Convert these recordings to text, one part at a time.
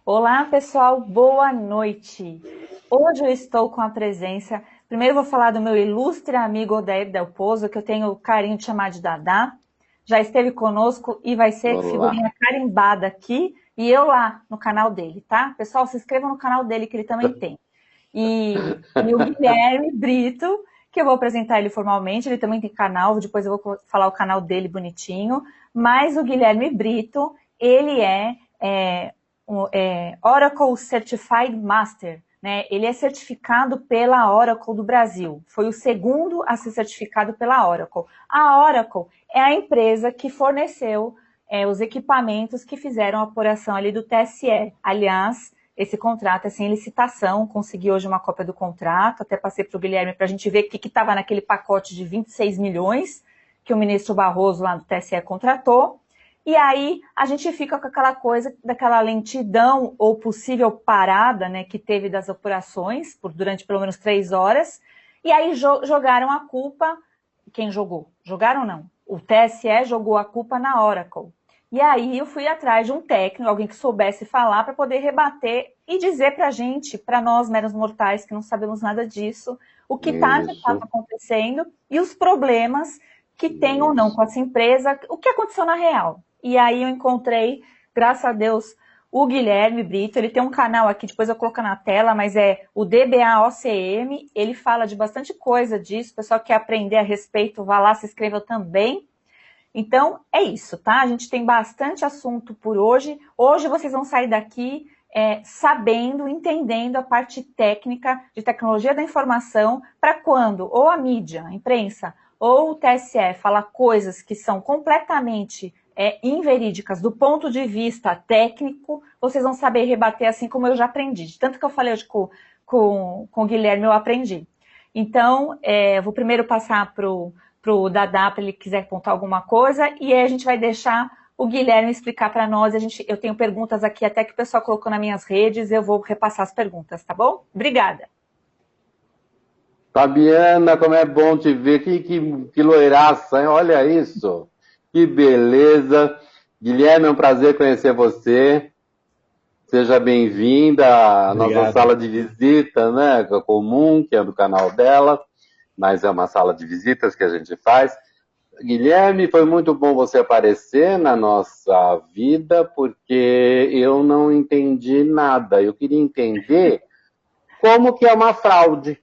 Olá, pessoal, boa noite. Hoje eu estou com a presença. Primeiro eu vou falar do meu ilustre amigo Odair Del Pozo, que eu tenho o carinho de chamar de Dadá. Já esteve conosco e vai ser Olá. figurinha carimbada aqui e eu lá no canal dele, tá? Pessoal, se inscrevam no canal dele que ele também tem. E o Guilherme Brito, que eu vou apresentar ele formalmente, ele também tem canal, depois eu vou falar o canal dele bonitinho. Mas o Guilherme Brito, ele é Oracle Certified Master, né? Ele é certificado pela Oracle do Brasil. Foi o segundo a ser certificado pela Oracle. A Oracle é a empresa que forneceu os equipamentos que fizeram a apuração ali do TSE. Aliás, esse contrato é sem licitação, consegui hoje uma cópia do contrato, até passei para o Guilherme para a gente ver o que estava naquele pacote de 26 milhões que o ministro Barroso lá do TSE contratou. E aí a gente fica com aquela coisa daquela lentidão ou possível parada, né, que teve das apurações durante pelo menos 3 horas. E aí jogaram a culpa. Quem jogou? Jogaram não. O TSE jogou a culpa na Oracle. E aí eu fui atrás de um técnico, alguém que soubesse falar para poder rebater e dizer para a gente, para nós meros mortais que não sabemos nada disso, o que está de fato Isso, acontecendo e os problemas que tem ou não com isso. essa empresa, o que aconteceu na real. E aí eu encontrei, graças a Deus, o Guilherme Brito. Ele tem um canal aqui, depois eu coloco na tela, mas é o DBAOCM. Ele fala de bastante coisa disso. O pessoal que quer aprender a respeito, vá lá, se inscreva também. Então, é isso, tá? A gente tem bastante assunto por hoje. Hoje vocês vão sair daqui sabendo, entendendo a parte técnica de tecnologia da informação para quando ou a mídia, a imprensa, ou o TSE fala coisas que são completamente inverídicas do ponto de vista técnico, vocês vão saber rebater assim como eu já aprendi. De tanto que eu falei hoje com o Guilherme, eu aprendi. Então, vou primeiro passar para o Dadá, para ele quiser contar alguma coisa, e aí a gente vai deixar o Guilherme explicar para nós. Eu tenho perguntas aqui até que o pessoal colocou nas minhas redes, eu vou repassar as perguntas, tá bom? Obrigada. Fabiana, como é bom te ver. Que loiraça, hein? Olha isso. Que beleza. Guilherme, é um prazer conhecer você. Seja bem-vinda à nossa Obrigado. sala de visita, né? Comum, que é do canal dela, mas é uma sala de visitas que a gente faz. Guilherme, foi muito bom você aparecer na nossa vida, porque eu não entendi nada. Eu queria entender como que é uma fraude.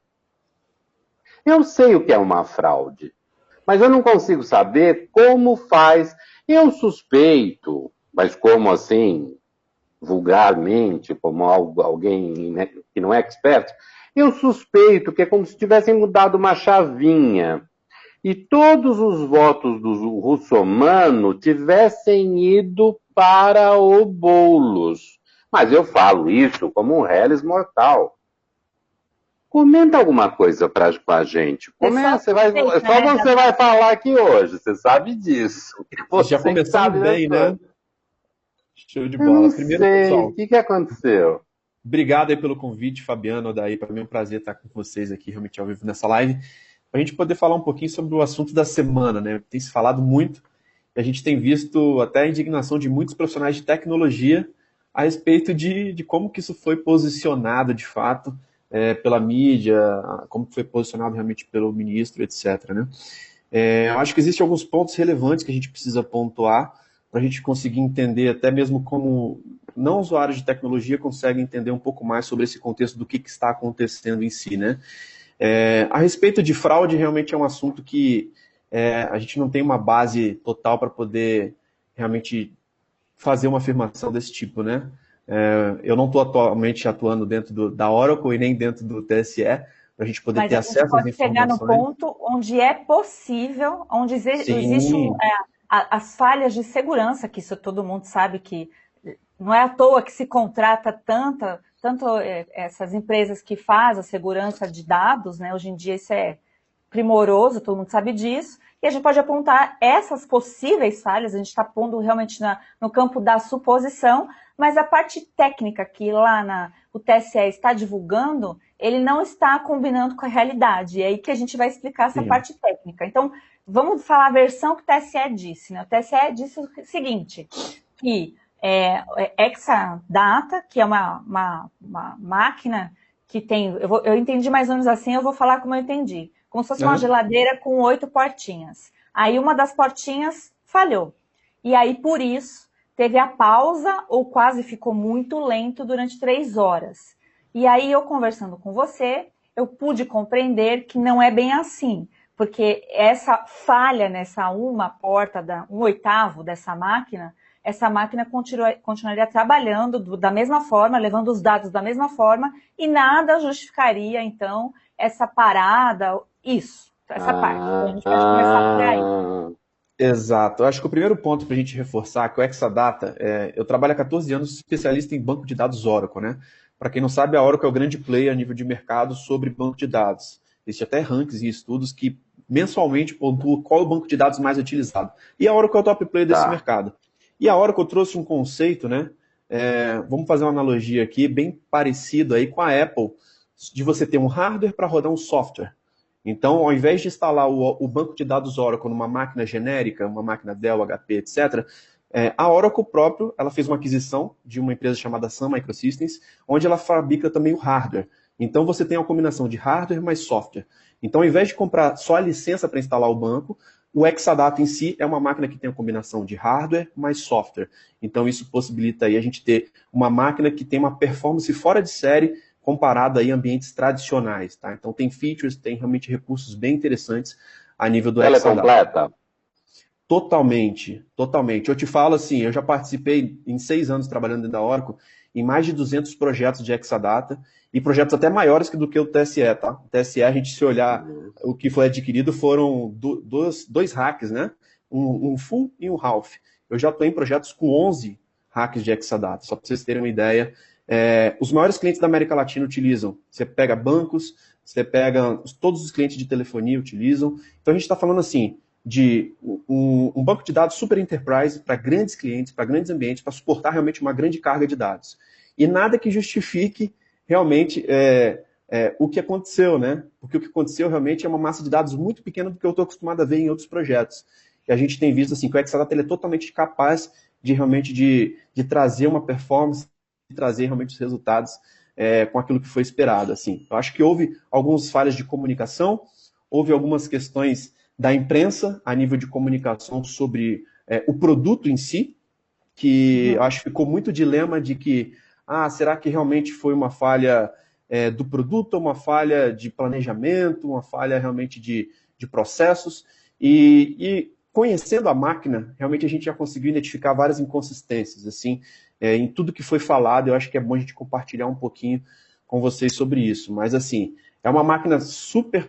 Eu sei o que é uma fraude, mas eu não consigo saber como faz. Eu suspeito, mas como assim, vulgarmente, como alguém, né, que não é expert, eu suspeito que é como se tivessem mudado uma chavinha e todos os votos do russomano tivessem ido para o Boulos. Mas eu falo isso como um reles mortal. Comenta alguma coisa com a gente. Você só suspeita, Só né, você Dadá? vai falar aqui hoje, você sabe disso. Já Você que começamos sabe das bem, né? coisas. Show de Eu não bola. Primeiro, sei, o pessoal, que aconteceu? obrigado aí pelo convite, Fabiano, daí para mim é um prazer estar com vocês aqui realmente ao vivo nessa live, para a gente poder falar um pouquinho sobre o assunto da semana, né? Tem se falado muito, e a gente tem visto até a indignação de muitos profissionais de tecnologia a respeito de como que isso foi posicionado de fato pela mídia, como foi posicionado realmente pelo ministro, etc, né? Eu acho que existem alguns pontos relevantes que a gente precisa pontuar para a gente conseguir entender, até mesmo como não usuários de tecnologia conseguem entender um pouco mais sobre esse contexto do que está acontecendo em si, né? A respeito de fraude, realmente é um assunto que a gente não tem uma base total para poder realmente fazer uma afirmação desse tipo, né? Eu não estou atualmente atuando dentro da Oracle e nem dentro do TSE, para a gente poder Mas ter a gente acesso às pode chegar no informações. ponto onde é possível, onde existe Sim, as falhas de segurança, que isso todo mundo sabe que não é à toa que se contrata tanto essas empresas que fazem a segurança de dados, né? Hoje em dia isso é primoroso, todo mundo sabe disso, e a gente pode apontar essas possíveis falhas, a gente está pondo realmente no campo da suposição, mas a parte técnica que lá o TSE está divulgando, ele não está combinando com a realidade, e é aí que a gente vai explicar essa sim. parte técnica. Então, vamos falar a versão que o TSE disse, né? O TSE disse o seguinte, que Exadata, que é uma máquina que tem... Eu entendi mais ou menos assim, eu vou falar como eu entendi. Como se fosse uma geladeira com 8 portinhas. Aí uma das portinhas falhou. E aí, por isso, teve a pausa ou quase ficou muito lento durante 3 horas. E aí, eu conversando com você, eu pude compreender que não é bem assim. Porque essa falha nessa uma porta, um oitavo dessa máquina, essa máquina continuaria trabalhando da mesma forma, levando os dados da mesma forma, e nada justificaria, então, essa parada, essa parte. Então, a gente pode começar por aí. Exato. Eu acho que o primeiro ponto para a gente reforçar que o Exadata, eu trabalho há 14 anos especialista em banco de dados Oracle, né? Para quem não sabe, a Oracle é o grande player a nível de mercado sobre banco de dados. Existem até rankings e estudos que mensalmente pontuam qual é o banco de dados mais utilizado. E a Oracle é o top player desse mercado. E a Oracle trouxe um conceito, né? Vamos fazer uma analogia aqui, bem parecido aí com a Apple, de você ter um hardware para rodar um software. Então, ao invés de instalar o banco de dados Oracle numa máquina genérica, uma máquina Dell, HP, etc., a Oracle próprio, ela fez uma aquisição de uma empresa chamada Sun Microsystems, onde ela fabrica também o hardware. Então, você tem uma combinação de hardware mais software. Então, ao invés de comprar só a licença para instalar o banco, o Exadata em si é uma máquina que tem a combinação de hardware mais software. Então, isso possibilita aí a gente ter uma máquina que tem uma performance fora de série comparado aí a ambientes tradicionais, tá? Então tem features, tem realmente recursos bem interessantes a nível do Exadata. Ela é completa? Totalmente, totalmente. Eu te falo assim, eu já participei em 6 anos trabalhando dentro da Oracle em mais de 200 projetos de Exadata e projetos até maiores do que o TSE, tá? O TSE, a gente se olhar o que foi adquirido foram dois racks, né? Um full e um half. Eu já estou em projetos com 11 hacks de Exadata, só para vocês terem uma ideia. Os maiores clientes da América Latina utilizam. Você pega bancos, você pega... Todos os clientes de telefonia utilizam. Então a gente está falando assim de um banco de dados super enterprise para grandes clientes, para grandes ambientes, para suportar realmente uma grande carga de dados. E nada que justifique realmente o que aconteceu, né? Porque o que aconteceu realmente é uma massa de dados muito pequena do que eu estou acostumado a ver em outros projetos. E a gente tem visto assim, que o Exadata ele é totalmente capaz de realmente de trazer uma performance, trazer realmente os resultados com aquilo que foi esperado. Assim. Eu acho que houve algumas falhas de comunicação, houve algumas questões da imprensa a nível de comunicação sobre o produto em si, que eu acho que ficou muito dilema de que, será que realmente foi uma falha do produto, uma falha de planejamento, uma falha realmente de processos, e conhecendo a máquina, realmente a gente já conseguiu identificar várias inconsistências, assim, em tudo que foi falado. Eu acho que é bom a gente compartilhar um pouquinho com vocês sobre isso. Mas, assim, é uma máquina super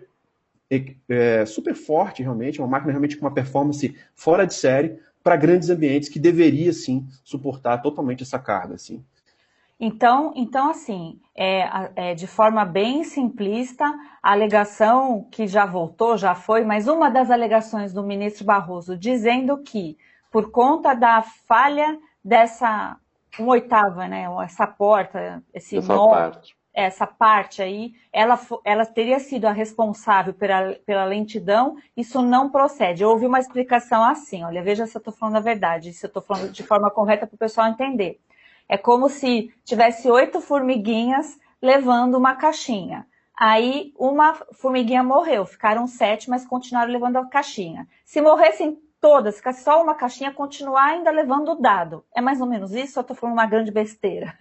forte, realmente, uma máquina realmente com uma performance fora de série para grandes ambientes que deveria, sim, suportar totalmente essa carga, assim. Então assim, de forma bem simplista, a alegação que já voltou, já foi, mas uma das alegações do ministro Barroso dizendo que, por conta da falha dessa 1/8, né, essa porta, essa parte aí, ela teria sido a responsável pela lentidão, isso não procede. Houve uma explicação assim, olha, veja se eu estou falando a verdade, se eu estou falando de forma correta para o pessoal entender. É como se tivesse 8 formiguinhas levando uma caixinha. Aí uma formiguinha morreu, ficaram 7, mas continuaram levando a caixinha. Se morressem todas, ficasse só uma caixinha, continuar ainda levando o dado. É mais ou menos isso ou eu estou falando uma grande besteira?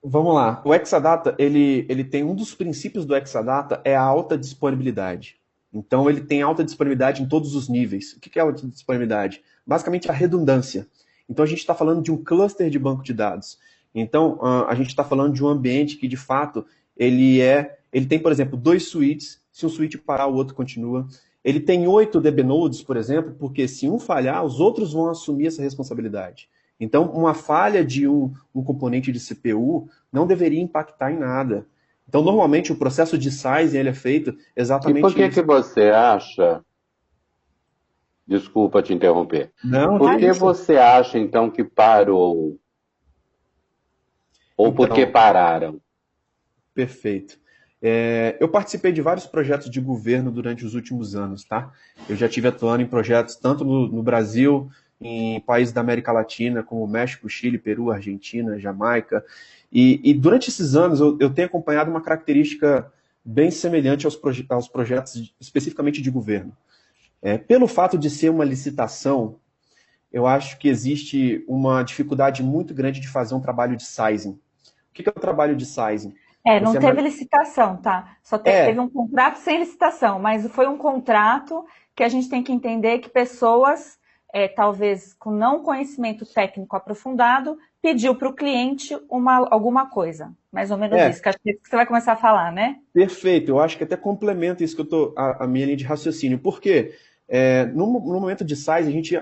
Vamos lá. O Exadata, ele tem um dos princípios do Exadata é a alta disponibilidade. Então ele tem alta disponibilidade em todos os níveis. O que é alta disponibilidade? Basicamente a redundância. Então a gente está falando de um cluster de banco de dados. Então a gente está falando de um ambiente que de fato ele tem, por exemplo, 2 switches. Se um switch parar, o outro continua. Ele tem 8 DB nodes, por exemplo, porque se um falhar, os outros vão assumir essa responsabilidade. Então, uma falha de um componente de CPU não deveria impactar em nada. Então, normalmente, o processo de sizing ele é feito exatamente isso. E por que você acha... Desculpa te interromper. Não, por que você acha, então, que parou? Ou por que pararam? Perfeito. Eu participei de vários projetos de governo durante os últimos anos, tá? Eu já estive atuando em projetos tanto no Brasil, em países da América Latina, como México, Chile, Peru, Argentina, Jamaica. E durante esses anos eu tenho acompanhado uma característica bem semelhante aos projetos especificamente de governo. Pelo fato de ser uma licitação, eu acho que existe uma dificuldade muito grande de fazer um trabalho de sizing. O que é o trabalho de sizing? Não teve licitação, tá? Só teve um contrato sem licitação, mas foi um contrato que a gente tem que entender que pessoas, talvez com não conhecimento técnico aprofundado, pediu para o cliente alguma coisa. Mais ou menos isso, que acho que você vai começar a falar, né? Perfeito, eu acho que até complementa isso que eu tô, a minha linha de raciocínio. Por quê? No momento de size, a gente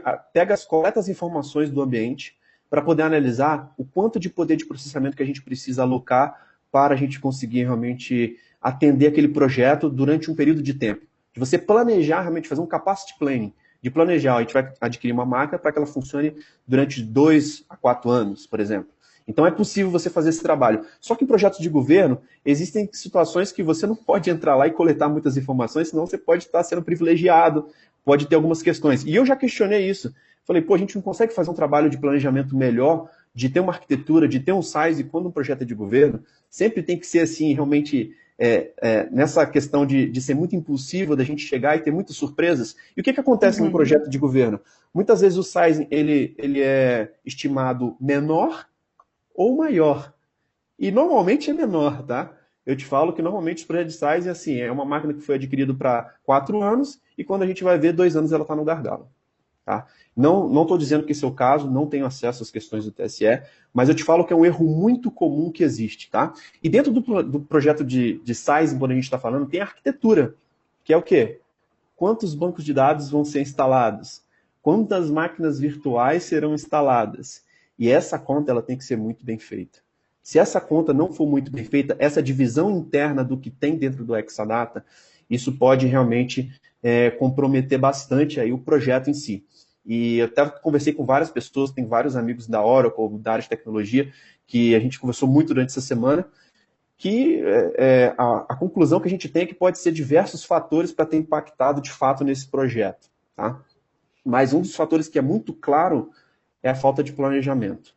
coleta as informações do ambiente para poder analisar o quanto de poder de processamento que a gente precisa alocar para a gente conseguir realmente atender aquele projeto durante um período de tempo. De você planejar, realmente fazer um capacity planning, de planejar, a gente vai adquirir uma máquina para que ela funcione durante 2 a 4 anos, por exemplo. Então é possível você fazer esse trabalho. Só que em projetos de governo, existem situações que você não pode entrar lá e coletar muitas informações, senão você pode estar sendo privilegiado, pode ter algumas questões. E eu já questionei isso. Falei, a gente não consegue fazer um trabalho de planejamento melhor, de ter uma arquitetura, de ter um size, quando um projeto é de governo, sempre tem que ser assim, realmente, nessa questão de ser muito impulsivo, da gente chegar e ter muitas surpresas. E o que acontece num projeto de governo? Muitas vezes o size ele é estimado menor ou maior. E normalmente é menor, tá? Eu te falo que normalmente os projetos de size é uma máquina que foi adquirida para 4 anos e quando a gente vai ver 2 anos ela está no gargalo. Tá? Não estou dizendo que esse é o caso, não tenho acesso às questões do TSE, mas eu te falo que é um erro muito comum que existe. Tá? E dentro do projeto de size, quando a gente está falando, tem a arquitetura, que é o quê? Quantos bancos de dados vão ser instalados? Quantas máquinas virtuais serão instaladas? E essa conta ela tem que ser muito bem feita. Se essa conta não for muito bem feita, essa divisão interna do que tem dentro do Exadata, isso pode realmente comprometer bastante aí o projeto em si. E eu até conversei com várias pessoas, tem vários amigos da Oracle, da área de tecnologia, que a gente conversou muito durante essa semana, que a conclusão que a gente tem é que pode ser diversos fatores para ter impactado de fato nesse projeto. Tá? Mas um dos fatores que é muito claro é a falta de planejamento,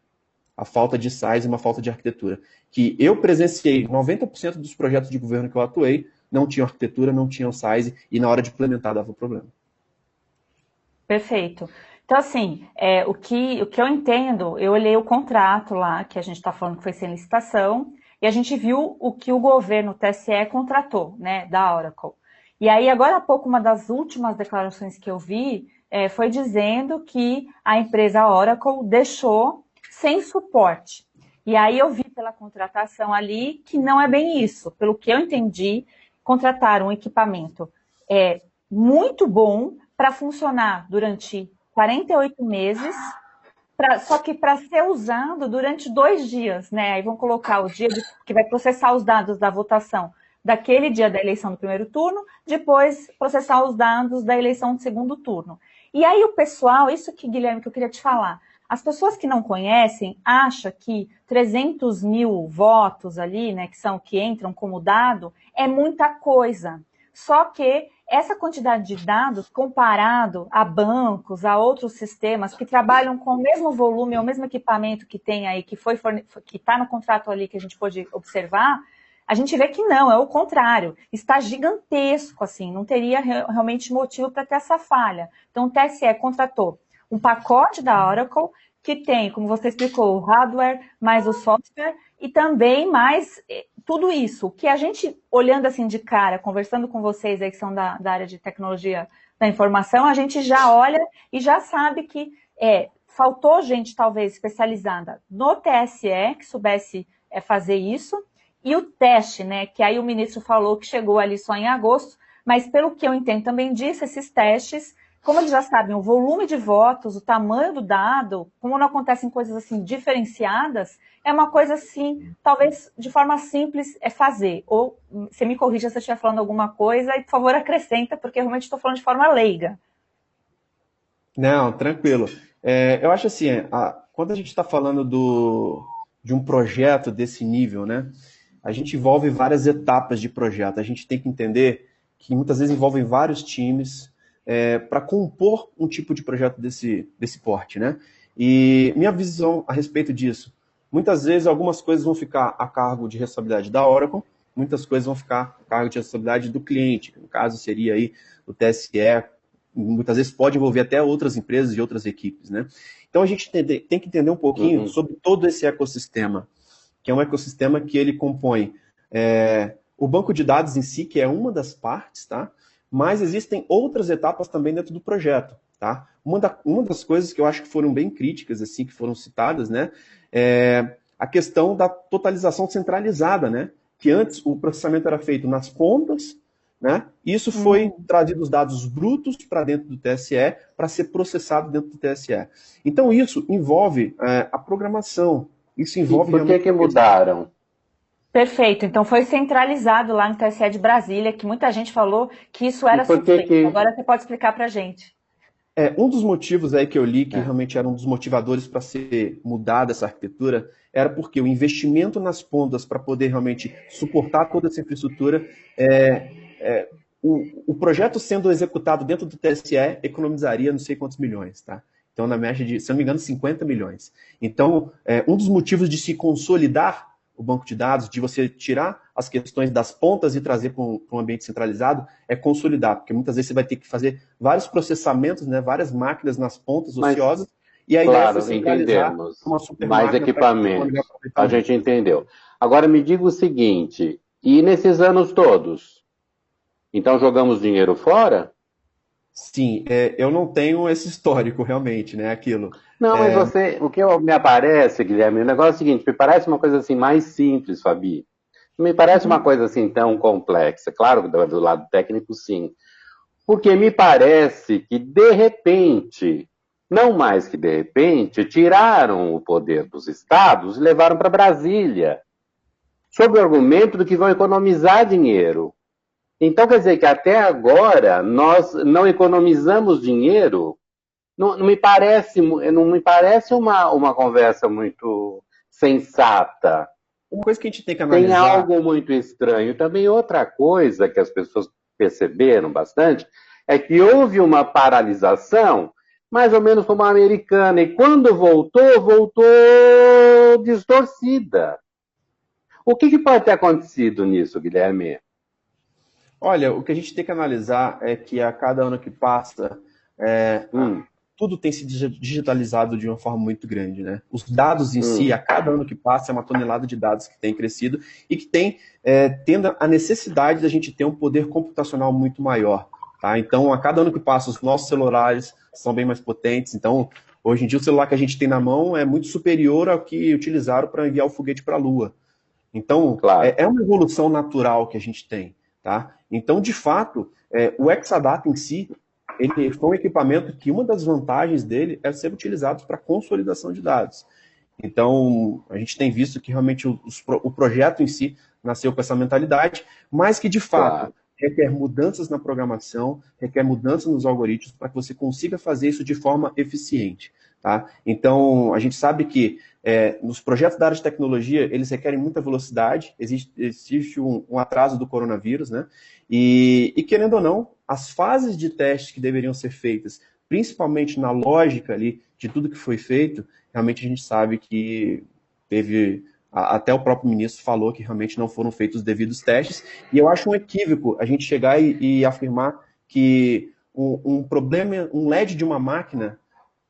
a falta de size e uma falta de arquitetura. Que eu presenciei 90% dos projetos de governo que eu atuei, não tinham arquitetura, não tinham size, e na hora de implementar dava problema. Perfeito. Então, assim, o que eu entendo, eu olhei o contrato lá, que a gente está falando que foi sem licitação, e a gente viu o que o governo, o TSE, contratou, né, da Oracle. E aí, agora há pouco, uma das últimas declarações que eu vi foi dizendo que a empresa Oracle deixou sem suporte. E aí eu vi pela contratação ali que não é bem isso. Pelo que eu entendi, contrataram um equipamento muito bom para funcionar durante 48 meses, só que para ser usado durante 2 dias, né? Aí vão colocar o dia que vai processar os dados da votação daquele dia da eleição do primeiro turno, depois processar os dados da eleição do segundo turno. E aí o pessoal, isso que, Guilherme, que eu queria te falar, as pessoas que não conhecem acham que 300 mil votos ali, né, que entram como dado, é muita coisa. Só que essa quantidade de dados, comparado a bancos, a outros sistemas que trabalham com o mesmo volume, o mesmo equipamento que tem aí, que está no contrato ali que a gente pôde observar, a gente vê que não, é o contrário. Está gigantesco, assim, não teria realmente motivo para ter essa falha. Então, o TSE contratou um pacote da Oracle que tem, como você explicou, o hardware mais o software e também mais tudo isso. Que a gente, olhando assim de cara, conversando com vocês aí que são da área de tecnologia da informação, a gente já olha e já sabe que faltou gente talvez especializada no TSE que soubesse fazer isso. E o teste, né, que aí o ministro falou que chegou ali só em agosto, mas pelo que eu entendo também disso, esses testes, como eles já sabem o volume de votos, o tamanho do dado, como não acontecem coisas assim diferenciadas, é uma coisa assim, talvez de forma simples fazer. Ou você me corrija se eu estiver falando alguma coisa e, por favor, acrescenta, porque eu realmente estou falando de forma leiga. Não, tranquilo. Eu acho assim, quando a gente está falando de um projeto desse nível, né, a gente envolve várias etapas de projeto. A gente tem que entender que muitas vezes envolvem vários times, para compor um tipo de projeto desse porte, né? E minha visão a respeito disso, muitas vezes algumas coisas vão ficar a cargo de responsabilidade da Oracle, muitas coisas vão ficar a cargo de responsabilidade do cliente, que no caso seria aí o TSE, muitas vezes pode envolver até outras empresas e outras equipes, né? Então a gente tem que entender um pouquinho sobre todo esse ecossistema, que é um ecossistema que ele compõe o banco de dados em si, que é uma das partes, tá? Mas existem outras etapas também dentro do projeto, tá? Uma das coisas que eu acho que foram bem críticas, assim, que foram citadas, né? É a questão da totalização centralizada, né? Que antes o processamento era feito nas pontas, né? E isso foi trazido os dados brutos para dentro do TSE para ser processado dentro do TSE. Então isso envolve a programação, isso envolve... E por que mudaram? Perfeito, então foi centralizado lá no TSE de Brasília, que muita gente falou que isso era suspeito. Agora você pode explicar para a gente. Um dos motivos aí que eu li, que realmente era um dos motivadores para ser mudada essa arquitetura, era porque o investimento nas pontas para poder realmente suportar toda essa infraestrutura, o projeto sendo executado dentro do TSE economizaria não sei quantos milhões, tá? Então, na média de, se não me engano, 50 milhões. Então, um dos motivos de se consolidar o banco de dados, de você tirar as questões das pontas e trazer para um ambiente centralizado, é consolidar, porque muitas vezes você vai ter que fazer vários processamentos, né, várias máquinas nas pontas ociosas, e aí claro, você centralizar uma super mais equipamentos, a gente entendeu. Agora me diga o seguinte, e nesses anos todos, então jogamos dinheiro fora? Sim, eu não tenho esse histórico realmente, né, aquilo. Não, mas o que me aparece, Guilherme, o negócio é o seguinte, me parece uma coisa assim mais simples, Fabi. Não me parece uma coisa assim tão complexa. Claro, do lado técnico, sim. Porque me parece que, de repente, não mais que de repente, tiraram o poder dos estados e levaram para Brasília, sob o argumento de que vão economizar dinheiro. Então, quer dizer que até agora nós não economizamos dinheiro. Não me parece uma conversa muito sensata. Uma coisa que a gente tem que analisar... Tem algo muito estranho. Também outra coisa que as pessoas perceberam bastante é que houve uma paralisação, mais ou menos como a americana, e quando voltou distorcida. O que pode ter acontecido nisso, Guilherme? Olha, o que a gente tem que analisar é que a cada ano que passa, tudo tem se digitalizado de uma forma muito grande, né? Os dados em si, a cada ano que passa, é uma tonelada de dados que tem crescido e que tem tendo a necessidade da gente ter um poder computacional muito maior, tá? Então, a cada ano que passa, os nossos celulares são bem mais potentes. Então, hoje em dia, o celular que a gente tem na mão é muito superior ao que utilizaram para enviar o foguete para a Lua. Então, claro, é uma evolução natural que a gente tem, tá? Então, de fato, o Exadata em si, ele foi um equipamento que uma das vantagens dele é ser utilizado para consolidação de dados. Então, a gente tem visto que realmente o projeto em si nasceu com essa mentalidade, mas que, de fato, requer mudanças na programação, requer mudanças nos algoritmos para que você consiga fazer isso de forma eficiente. Tá? Então, a gente sabe que nos projetos da área de tecnologia, eles requerem muita velocidade, existe um atraso do coronavírus, né? E querendo ou não, as fases de teste que deveriam ser feitas, principalmente na lógica ali de tudo que foi feito, realmente a gente sabe que teve... Até o próprio ministro falou que realmente não foram feitos os devidos testes, e eu acho um equívoco a gente chegar e afirmar que um problema, um LED de uma máquina,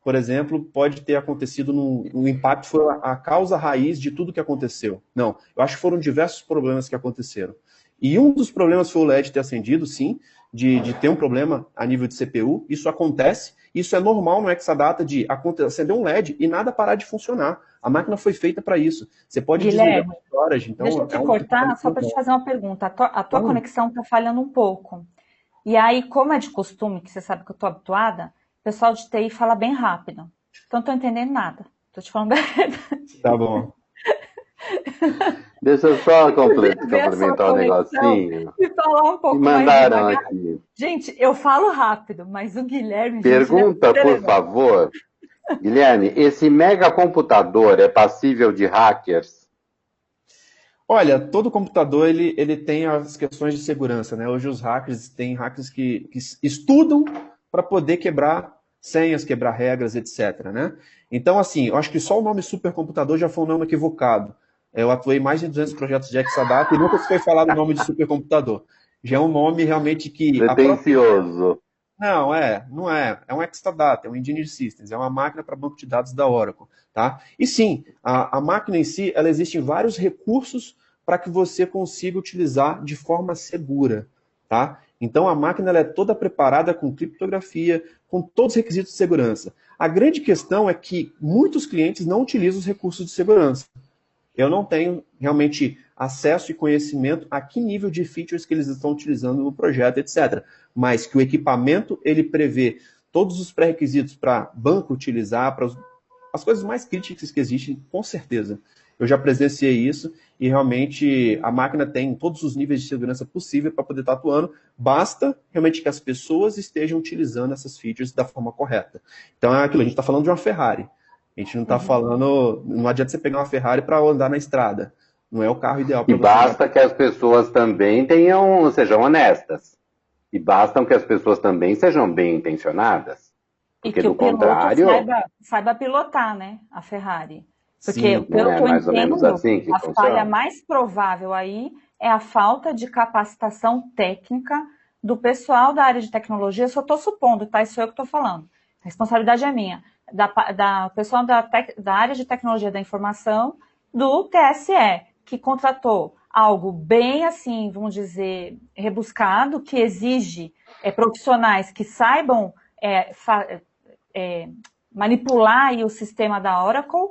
por exemplo, pode ter acontecido o impacto foi a causa raiz de tudo que aconteceu. Não, eu acho que foram diversos problemas que aconteceram. E um dos problemas foi o LED ter acendido, sim, de ter um problema a nível de CPU. Isso acontece, isso é normal no Exadata de acender um LED e nada parar de funcionar. A máquina foi feita para isso. Você pode desligar por horas. Então, deixa eu te cortar só para te fazer uma pergunta. A tua conexão está falhando um pouco. E aí, como é de costume, que você sabe que eu estou habituada, o pessoal de TI fala bem rápido. Então, não estou entendendo nada. Estou te falando a verdade. Tá bom. Deixa eu só complementar um negocinho. E falar um pouco mais mandaram devagar. Aqui. Gente, eu falo rápido, mas o Guilherme... Pergunta, por favor. Guilherme, esse megacomputador é passível de hackers? Olha, todo computador ele tem as questões de segurança, né? Hoje os hackers têm hackers que estudam para poder quebrar senhas, quebrar regras, etc. Né? Então, assim, eu acho que só o nome supercomputador já foi um nome equivocado. Eu atuei em mais de 200 projetos de Exadata e nunca se foi falado o nome de supercomputador. Já é um nome realmente que... Pretencioso. Não é. É um Exadata, é um Engineer Systems, é uma máquina para banco de dados da Oracle. Tá? E sim, a máquina em si, ela existe em vários recursos para que você consiga utilizar de forma segura. Tá? Então a máquina ela é toda preparada com criptografia, com todos os requisitos de segurança. A grande questão é que muitos clientes não utilizam os recursos de segurança. Eu não tenho realmente acesso e conhecimento a que nível de features que eles estão utilizando no projeto, etc. Mas que o equipamento ele prevê todos os pré-requisitos para banco utilizar, para as coisas mais críticas que existem, com certeza. Eu já presenciei isso e realmente a máquina tem todos os níveis de segurança possível para poder estar atuando. Basta realmente que as pessoas estejam utilizando essas features da forma correta. Então é aquilo, a gente está falando de uma Ferrari. A gente não está falando... Não adianta você pegar uma Ferrari para andar na estrada. Não é o carro ideal para E você. basta que as pessoas também sejam honestas. E basta que as pessoas também sejam bem intencionadas. Porque e que do o piloto contrário... saiba pilotar, né, a Ferrari. Porque, Sim, pelo não é que eu mais ou menos entendo, assim que a funciona? falha mais provável aí é a falta de capacitação técnica do pessoal da área de tecnologia. Eu só estou supondo, tá? Isso é eu que estou falando. A responsabilidade é minha. Da pessoal da área de tecnologia da informação do TSE, que contratou algo bem, assim, vamos dizer, rebuscado, que exige profissionais que saibam manipular aí o sistema da Oracle,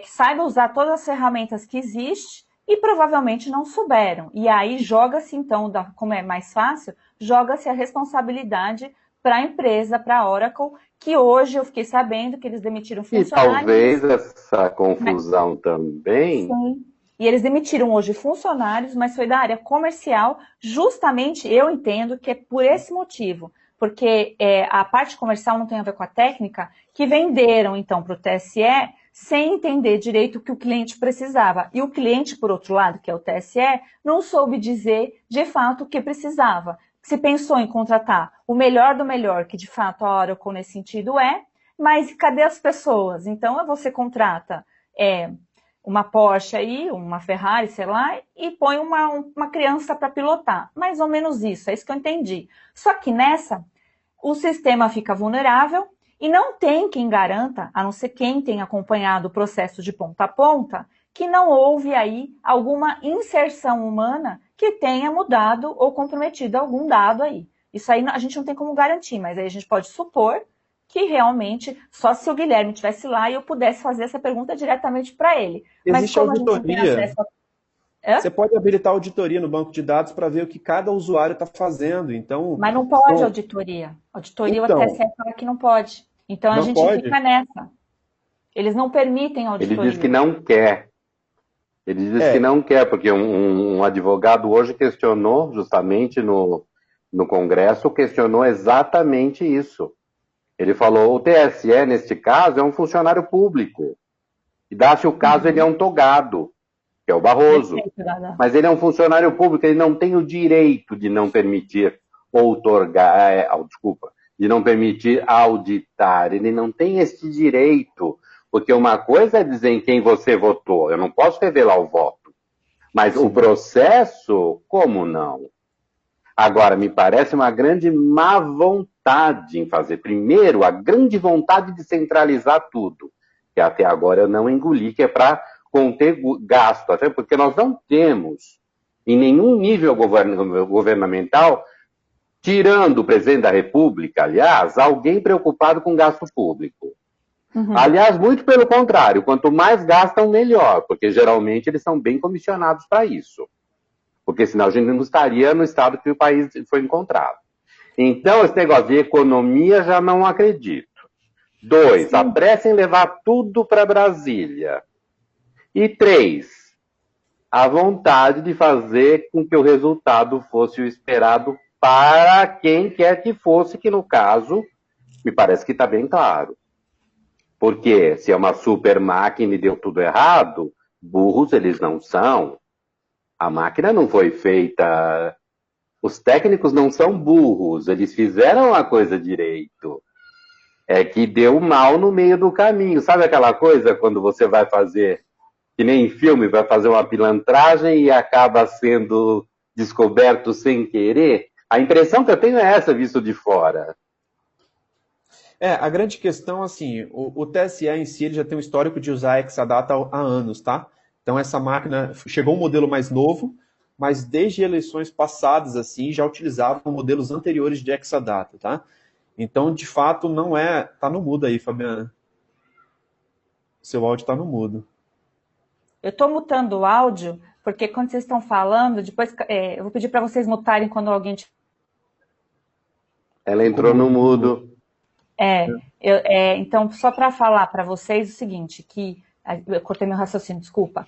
que saibam usar todas as ferramentas que existem e provavelmente não souberam. E aí joga-se, então, como é mais fácil, joga-se a responsabilidade para a empresa, para a Oracle, que hoje eu fiquei sabendo que eles demitiram E funcionários. talvez essa confusão também... Sim. E eles demitiram hoje funcionários, mas foi da área comercial, justamente, eu entendo que é por esse motivo, porque a parte comercial não tem a ver com a técnica, que venderam, então, para o TSE, sem entender direito o que o cliente precisava. E o cliente, por outro lado, que é o TSE, não soube dizer, de fato, o que precisava. Se pensou em contratar o melhor do melhor, que de fato a Oracle nesse sentido mas cadê as pessoas? Então, você contrata uma Porsche aí, uma Ferrari, sei lá, e põe uma criança para pilotar. Mais ou menos isso, é isso que eu entendi. Só que nessa, o sistema fica vulnerável e não tem quem garanta, a não ser quem tenha acompanhado o processo de ponta a ponta, que não houve aí alguma inserção humana que tenha mudado ou comprometido algum dado aí. Isso aí a gente não tem como garantir, mas aí a gente pode supor que realmente, só se o Guilherme estivesse lá e eu pudesse fazer essa pergunta diretamente para ele. Mas Existe como a gente não tem auditoria. acesso a... Você pode habilitar auditoria no banco de dados para ver o que cada usuário está fazendo. Então, Mas não pode auditoria. Auditoria, Então, o TSE fala que não pode. Então a não gente pode. fica nessa. Eles não permitem Ele auditoria. diz que não quer. Ele diz que não quer, porque um advogado hoje questionou, justamente no Congresso, questionou exatamente isso. Ele falou, o TSE, neste caso, é um funcionário público. E dá-se o caso, ele é um togado, que é o Barroso. Mas ele é um funcionário público, ele não tem o direito de não permitir outorgar, de não permitir auditar. Ele não tem esse direito. Porque uma coisa é dizer em quem você votou, eu não posso revelar o voto. Mas o processo, como não? Agora, me parece uma grande má vontade em fazer. Primeiro, a grande vontade de centralizar tudo, que até agora eu não engoli, que é para conter gasto, até porque nós não temos, em nenhum nível governamental, tirando o presidente da República, aliás, alguém preocupado com gasto público. Aliás, muito pelo contrário, quanto mais gastam, melhor, porque geralmente eles são bem comissionados para isso. Porque senão a gente não estaria no estado que o país foi encontrado. Então, esse negócio de economia já não acredito. 2, a pressa em levar tudo para Brasília. E 3, a vontade de fazer com que o resultado fosse o esperado para quem quer que fosse, que no caso, me parece que está bem claro. Porque se é uma super máquina e deu tudo errado, burros eles não são. A máquina não foi feita Os técnicos não são burros, eles fizeram a coisa direito. É que deu mal no meio do caminho. Sabe aquela coisa quando você vai fazer, que nem em filme, vai fazer uma pilantragem e acaba sendo descoberto sem querer? A impressão que eu tenho é essa, visto de fora. A grande questão, assim, o TSE em si ele já tem um histórico de usar Exadata há anos, tá? Então essa máquina, chegou um modelo mais novo, mas desde eleições passadas, assim, já utilizavam modelos anteriores de Exadata, tá? Então, de fato, não é... Tá no mudo aí, Fabiana. Seu áudio tá no mudo. Eu estou mutando o áudio, porque quando vocês estão falando, depois eu vou pedir para vocês mutarem quando alguém... Ela entrou no mudo. Então, só para falar para vocês o seguinte, que... Eu cortei meu raciocínio, desculpa.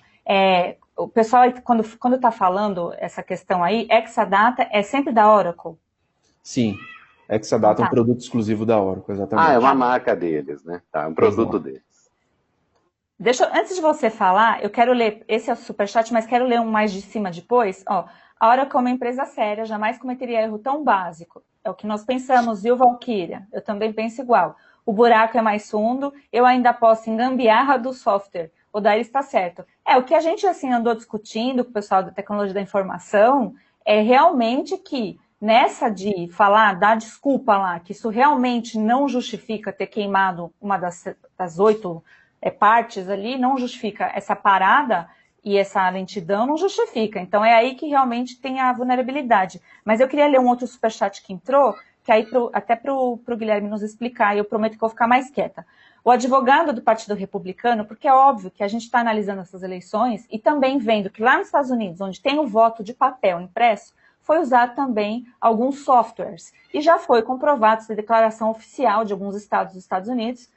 O pessoal, quando está falando essa questão aí, Exadata é sempre da Oracle? Sim. Exadata é um produto exclusivo da Oracle, exatamente. É uma marca deles, né? Tá, é um produto deles. Antes de você falar, eu quero ler, esse é o superchat, mas quero ler um mais de cima depois. Ó, a Oracle é uma empresa séria, jamais cometeria erro tão básico. É o que nós pensamos, viu, Valkyria? Eu também penso igual. O buraco é mais fundo, eu ainda posso em gambiarra do software. O Daí está certo. O que a gente assim andou discutindo com o pessoal da tecnologia da informação é realmente que nessa de falar, dar desculpa lá, que isso realmente não justifica ter queimado uma das 8 partes ali, não justifica essa parada e essa lentidão, não justifica. Então é aí que realmente tem a vulnerabilidade. Mas eu queria ler um outro superchat que entrou, que aí até para o Guilherme nos explicar, e eu prometo que eu vou ficar mais quieta. O advogado do Partido Republicano, porque é óbvio que a gente está analisando essas eleições e também vendo que lá nos Estados Unidos, onde tem o voto de papel impresso, foi usado também alguns softwares. E já foi comprovado essa declaração oficial de alguns estados dos Estados Unidos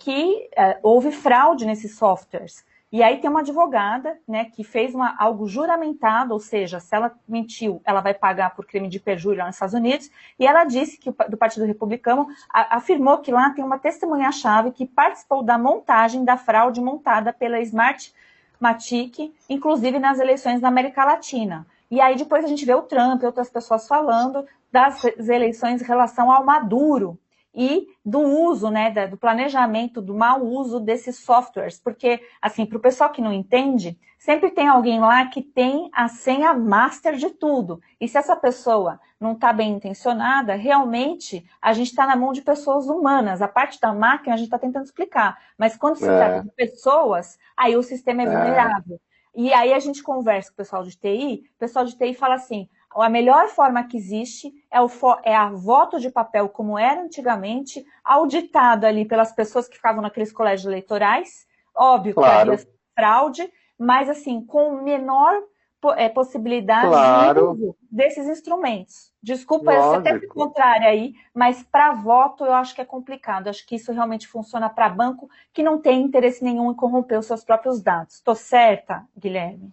que houve fraude nesses softwares. E aí tem uma advogada, né, que fez algo juramentado, ou seja, se ela mentiu, ela vai pagar por crime de perjúrio lá nos Estados Unidos, e ela disse que do Partido Republicano afirmou que lá tem uma testemunha-chave que participou da montagem da fraude montada pela Smartmatic, inclusive nas eleições na América Latina. E aí depois a gente vê o Trump e outras pessoas falando das eleições em relação ao Maduro, e do uso, né, do planejamento, do mau uso desses softwares, porque, assim, para o pessoal que não entende, sempre tem alguém lá que tem a senha master de tudo, e se essa pessoa não está bem intencionada, realmente a gente está na mão de pessoas humanas, a parte da máquina a gente está tentando explicar, mas quando se trata de pessoas, aí o sistema é vulnerável. E aí a gente conversa com o pessoal de TI fala assim, a melhor forma que existe é a voto de papel, como era antigamente, auditado ali pelas pessoas que ficavam naqueles colégios eleitorais. Óbvio que havia fraude, mas assim, com menor possibilidade de uso desses instrumentos. Desculpa, eu até fui contrária aí, mas para voto eu acho que é complicado. Acho que isso realmente funciona para banco que não tem interesse nenhum em corromper os seus próprios dados. Estou certa, Guilherme?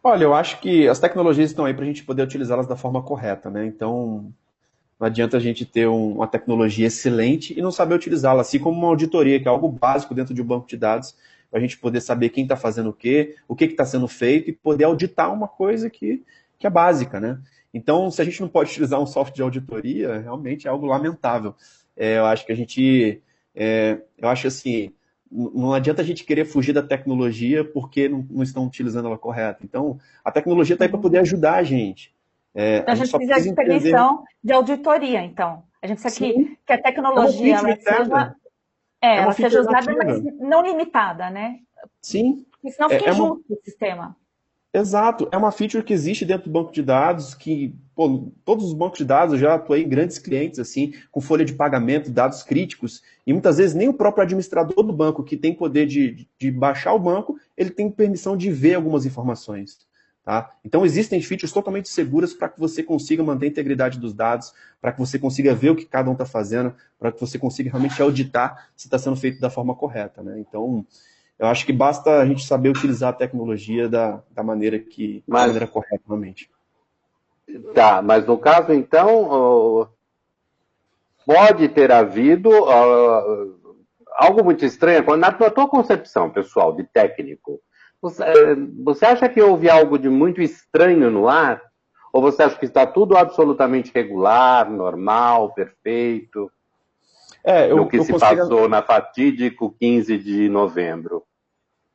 Olha, eu acho que as tecnologias estão aí para a gente poder utilizá-las da forma correta, né? Então, não adianta a gente ter uma tecnologia excelente e não saber utilizá-la, assim como uma auditoria, que é algo básico dentro de um banco de dados, para a gente poder saber quem está fazendo o que está sendo feito e poder auditar uma coisa que é básica, né? Então, se a gente não pode utilizar um software de auditoria, realmente é algo lamentável. Eu acho que eu acho assim, não adianta a gente querer fugir da tecnologia porque não estão utilizando ela correta. Então, a tecnologia está aí para poder ajudar a gente. Então, a gente precisa de permissão de auditoria, então. A gente precisa que a tecnologia ela seja usada, mas não limitada, né? Sim. Porque senão fica injusto o sistema. Exato. É uma feature que existe dentro do banco de dados, que todos os bancos de dados, eu já atuei em grandes clientes, assim, com folha de pagamento, dados críticos, e muitas vezes nem o próprio administrador do banco, que tem poder de baixar o banco, ele tem permissão de ver algumas informações. Tá? Então existem features totalmente seguras para que você consiga manter a integridade dos dados, para que você consiga ver o que cada um está fazendo, para que você consiga realmente auditar se está sendo feito da forma correta. Né? Então, eu acho que basta a gente saber utilizar a tecnologia da maneira correta, realmente. Tá, mas no caso, então, pode ter havido algo muito estranho. Na tua concepção, pessoal, de técnico, você acha que houve algo de muito estranho no ar? Ou você acha que está tudo absolutamente regular, normal, perfeito, no que se passou na fatídico 15 de novembro?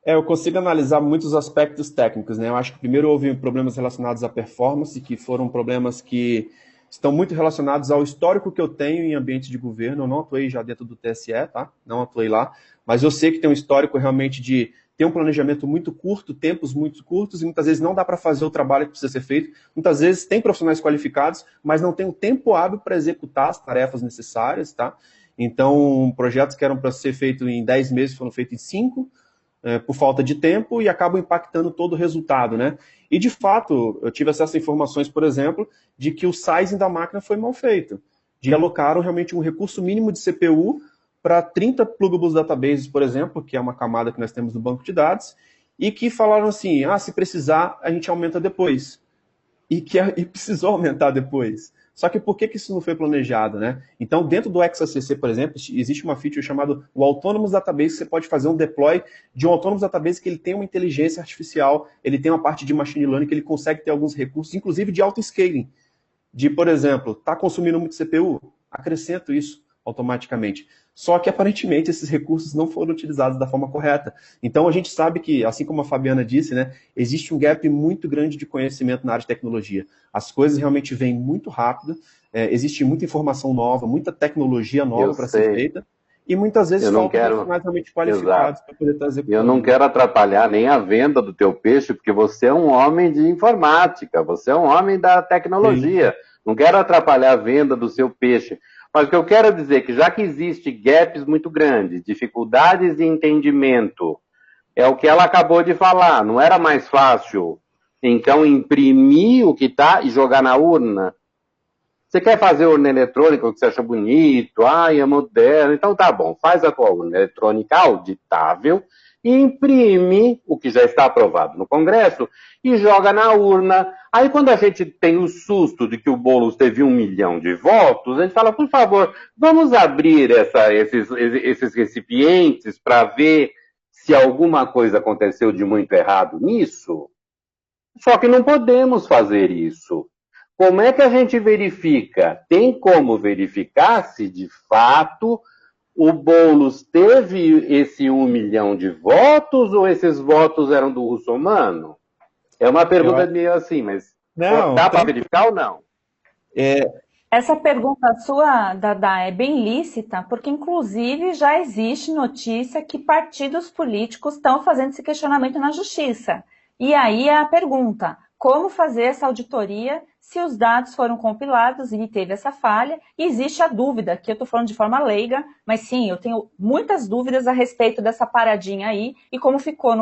Eu consigo analisar muitos aspectos técnicos, né? Eu acho que primeiro houve problemas relacionados à performance, que foram problemas que estão muito relacionados ao histórico que eu tenho em ambiente de governo. Eu não atuei já dentro do TSE, tá? Não atuei lá, mas eu sei que tem um histórico realmente de ter um planejamento muito curto, tempos muito curtos, e muitas vezes não dá para fazer o trabalho que precisa ser feito. Muitas vezes tem profissionais qualificados, mas não tem o tempo hábil para executar as tarefas necessárias, tá? Então, projetos que eram para ser feitos em 10 meses foram feitos em 5, por falta de tempo, e acabam impactando todo o resultado, né? E, de fato, eu tive acesso a informações, por exemplo, de que o sizing da máquina foi mal feito, de alocaram realmente um recurso mínimo de CPU para 30 pluggables databases, por exemplo, que é uma camada que nós temos no banco de dados, e que falaram assim, se precisar, a gente aumenta depois. E precisou aumentar depois. Só que por que isso não foi planejado, né? Então, dentro do XACC, por exemplo, existe uma feature chamada o Autonomous Database, que você pode fazer um deploy de um Autonomous Database que ele tem uma inteligência artificial, ele tem uma parte de machine learning, que ele consegue ter alguns recursos, inclusive de auto-scaling. De, por exemplo, está consumindo muito CPU? Acrescento isso automaticamente. Só que, aparentemente, esses recursos não foram utilizados da forma correta. Então, a gente sabe que, assim como a Fabiana disse, né, existe um gap muito grande de conhecimento na área de tecnologia. As coisas realmente vêm muito rápido, existe muita informação nova, muita tecnologia nova para ser feita, e muitas vezes faltam profissionais realmente qualificados para poder estar executando. Eu não quero atrapalhar nem a venda do teu peixe, porque você é um homem de informática, você é um homem da tecnologia. Sim. Não quero atrapalhar a venda do seu peixe. Mas o que eu quero dizer é que já que existe gaps muito grandes, dificuldades de entendimento, é o que ela acabou de falar, não era mais fácil, então, imprimir o que está e jogar na urna? Você quer fazer urna eletrônica, o que você acha bonito, é moderno, então tá bom, faz a tua urna eletrônica auditável e imprime o que já está aprovado no Congresso e joga na urna. Aí quando a gente tem o susto de que o Boulos teve 1 milhão de votos, a gente fala, por favor, vamos abrir esses recipientes para ver se alguma coisa aconteceu de muito errado nisso. Só que não podemos fazer isso. Como é que a gente verifica? Tem como verificar se de fato o Boulos teve esse 1 milhão de votos ou esses votos eram do russomano? É uma pergunta meio assim, mas não, dá para verificar ou não? Essa pergunta sua, Dada, é bem lícita, porque inclusive já existe notícia que partidos políticos estão fazendo esse questionamento na justiça. E aí é a pergunta, como fazer essa auditoria se os dados foram compilados e teve essa falha? E existe a dúvida, que eu estou falando de forma leiga, mas sim, eu tenho muitas dúvidas a respeito dessa paradinha aí e como ficou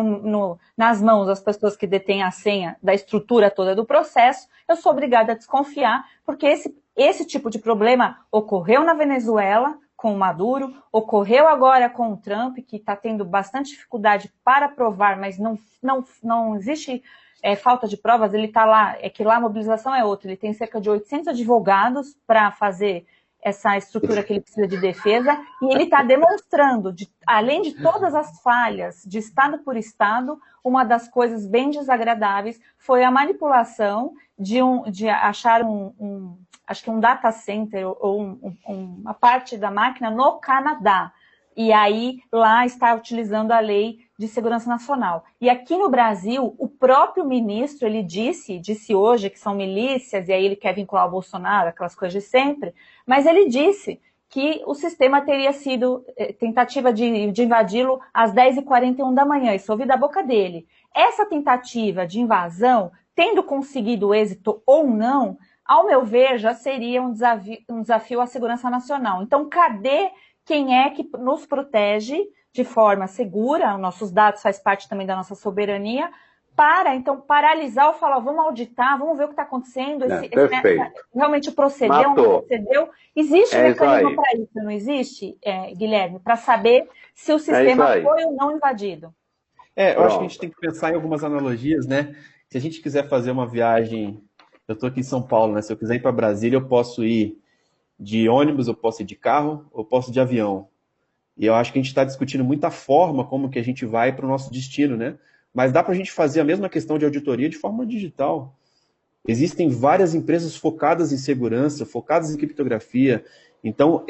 nas mãos das pessoas que detêm a senha da estrutura toda do processo. Eu sou obrigada a desconfiar, porque esse tipo de problema ocorreu na Venezuela com o Maduro, ocorreu agora com o Trump, que está tendo bastante dificuldade para provar, mas não existe falta de provas, ele está lá, é que lá a mobilização é outra, ele tem cerca de 800 advogados para fazer essa estrutura que ele precisa de defesa, e ele está demonstrando, além de todas as falhas de estado por estado, uma das coisas bem desagradáveis foi a manipulação de achar acho que um data center ou uma parte da máquina no Canadá. E aí, lá está utilizando a lei de segurança nacional. E aqui no Brasil, o próprio ministro, ele disse hoje que são milícias, e aí ele quer vincular o Bolsonaro, aquelas coisas de sempre, mas ele disse que o sistema teria sido tentativa de invadi-lo às 10h41 da manhã, isso ouvi da boca dele. Essa tentativa de invasão, tendo conseguido êxito ou não, ao meu ver, já seria um desafio à segurança nacional. Então, cadê quem é que nos protege de forma segura? Os nossos dados faz parte também da nossa soberania, então, paralisar ou falar, vamos auditar, vamos ver o que está acontecendo, realmente procedeu, não procedeu. Existe mecanismo para isso, não existe, Guilherme? Para saber se o sistema foi ou não invadido. Eu acho que a gente tem que pensar em algumas analogias, né? Se a gente quiser fazer uma viagem, eu estou aqui em São Paulo, né? Se eu quiser ir para Brasília, eu posso ir de ônibus, eu posso ir de carro, eu posso ir de avião. E eu acho que a gente está discutindo muita forma como que a gente vai para o nosso destino, né? Mas dá para a gente fazer a mesma questão de auditoria de forma digital. Existem várias empresas focadas em segurança, focadas em criptografia. Então,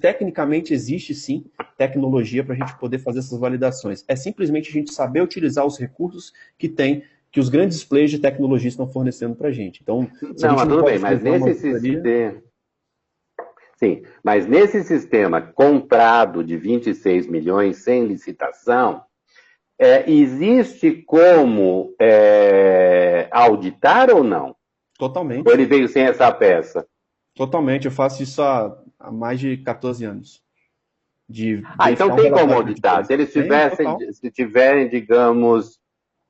tecnicamente existe sim tecnologia para a gente poder fazer essas validações. É simplesmente a gente saber utilizar os recursos que os grandes players de tecnologia estão fornecendo para a gente. Então, se a Não, gente mas não tudo pode bem, mas fazer uma nesse auditoria... sistema. Sim, mas nesse sistema comprado de 26 milhões sem licitação, existe como auditar ou não? Ou Totalmente. ele veio sem essa peça? Totalmente. Eu faço isso há mais de 14 anos. De Então verificar um tem como relatório de auditar. auditoria. Se eles Tem, total. tiverem, digamos,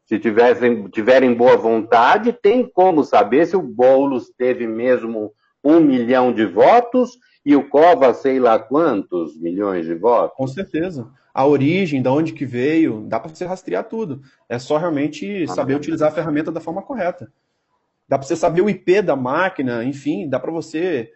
se tiverem boa vontade, tem como saber se o Boulos teve mesmo 1 milhão de votos e o Covas sei lá quantos milhões de Com votos. certeza. A origem, da onde que veio, dá para você rastrear tudo. É só realmente saber utilizar a ferramenta da forma correta. Dá para você saber o IP da máquina, enfim, dá para você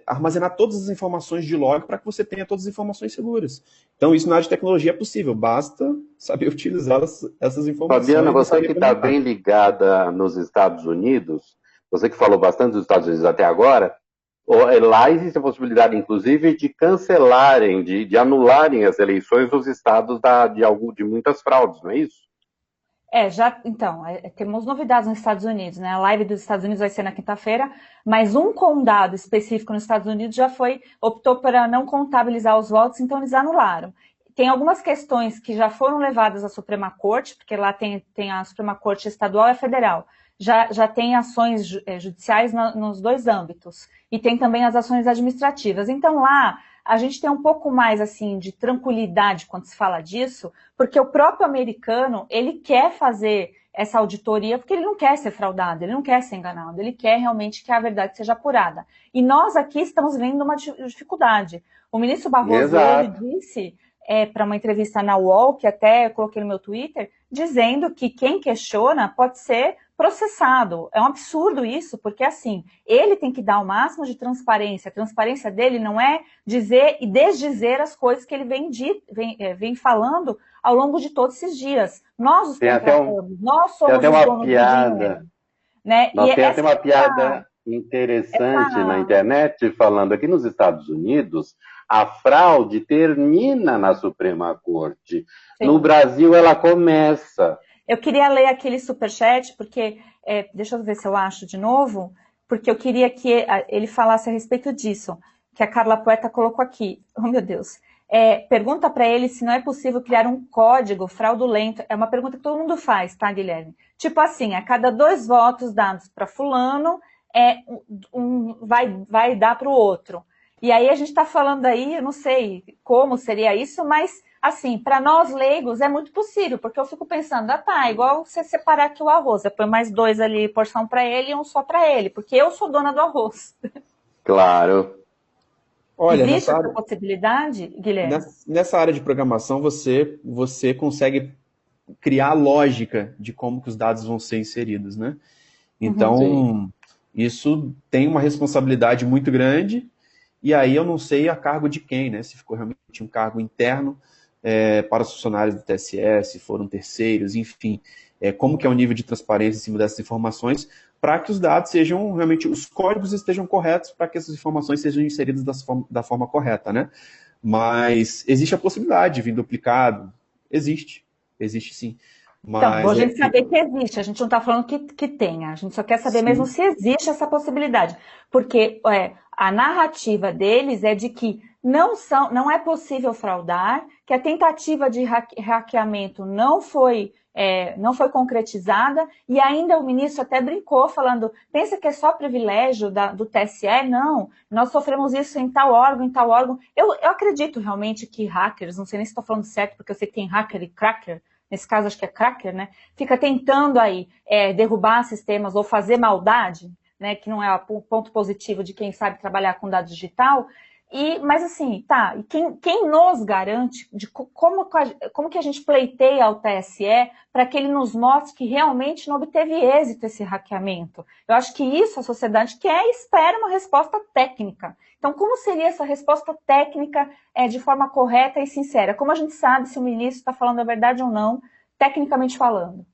armazenar todas as informações de log para que você tenha todas as informações seguras. Então, isso na área de tecnologia é possível, basta saber utilizar essas Fabiana, informações e você saber que está implementar. bem ligada nos Estados Unidos, você que falou bastante dos Estados Unidos até agora, lá existe a possibilidade, inclusive, de cancelarem, de anularem as eleições nos estados de muitas fraudes, não é isso? Então, temos novidades nos Estados Unidos, né? A live dos Estados Unidos vai ser na quinta-feira, mas um condado específico nos Estados Unidos optou para não contabilizar os votos, então eles anularam. Tem algumas questões que já foram levadas à Suprema Corte, porque lá tem a Suprema Corte estadual e a federal. Já tem ações judiciais nos dois âmbitos. E tem também as ações administrativas. Então lá a gente tem um pouco mais assim de tranquilidade quando se fala disso, porque o próprio americano, ele quer fazer essa auditoria porque ele não quer ser fraudado, ele não quer ser enganado, ele quer realmente que a verdade seja apurada. E nós aqui estamos vendo uma dificuldade. O ministro Barroso hoje Exato. disse para uma entrevista na UOL, que até eu coloquei no meu Twitter, dizendo que quem questiona pode ser processado. É um absurdo isso, porque assim, ele tem que dar o máximo de transparência. A transparência dele não é dizer e desdizer as coisas que ele vem falando ao longo de todos esses dias. Nós os contratamos, nós tem somos até os uma donos do piada. dinheiro. Né? E Não, tem até uma piada essa, interessante na internet falando aqui nos Estados Unidos, a fraude termina na Suprema Corte. sim. No Brasil, ela começa. Eu queria ler aquele superchat, porque, deixa eu ver se eu acho de novo, porque eu queria que ele falasse a respeito disso, que a Carla Poeta colocou aqui. Oh, meu Deus. Pergunta para ele se não é possível criar um código fraudulento. É uma pergunta que todo mundo faz, tá, Guilherme? Tipo assim, a cada 2 votos dados para fulano, vai dar para o outro. E aí a gente está falando aí, eu não sei como seria isso, mas assim, para nós leigos é muito possível, porque eu fico pensando, igual você separar aqui o arroz, você põe mais 2 ali, porção para ele e um só para ele, porque eu sou dona do arroz. Claro. Olha, Existe essa possibilidade, Guilherme? nessa área de programação, você consegue criar lógica de como que os dados vão ser inseridos, né? Então, isso tem uma responsabilidade muito grande, e aí eu não sei a cargo de quem, né? Se ficou realmente um cargo interno para os funcionários do TSE, se foram terceiros, enfim, como que é o nível de transparência em cima dessas informações, para que os dados sejam realmente, os códigos estejam corretos para que essas informações sejam inseridas da forma correta, né? Mas existe a possibilidade de vir duplicado, existe sim. Então, bom Mas a gente saber que existe, a gente não está falando que tenha, a gente só quer saber mesmo sim, se existe essa possibilidade. Porque a narrativa deles é de que não é possível fraudar, que a tentativa de hackeamento não foi concretizada, e ainda o ministro até brincou falando, pensa que é só privilégio do TSE? Não, nós sofremos isso em tal órgão, em tal órgão. Eu acredito realmente que hackers, não sei nem se estou falando certo, porque eu sei que tem hacker e cracker, nesse caso acho que é cracker, né? Fica tentando aí derrubar sistemas ou fazer maldade, né? Que não é o ponto positivo de quem sabe trabalhar com dados digital. Mas assim, tá, e quem nos garante de como que a gente pleiteia ao TSE para que ele nos mostre que realmente não obteve êxito esse hackeamento? Eu acho que isso a sociedade quer e espera uma resposta técnica. Então, como seria essa resposta técnica de forma correta e sincera? Como a gente sabe se o ministro está falando a verdade ou não, tecnicamente falando?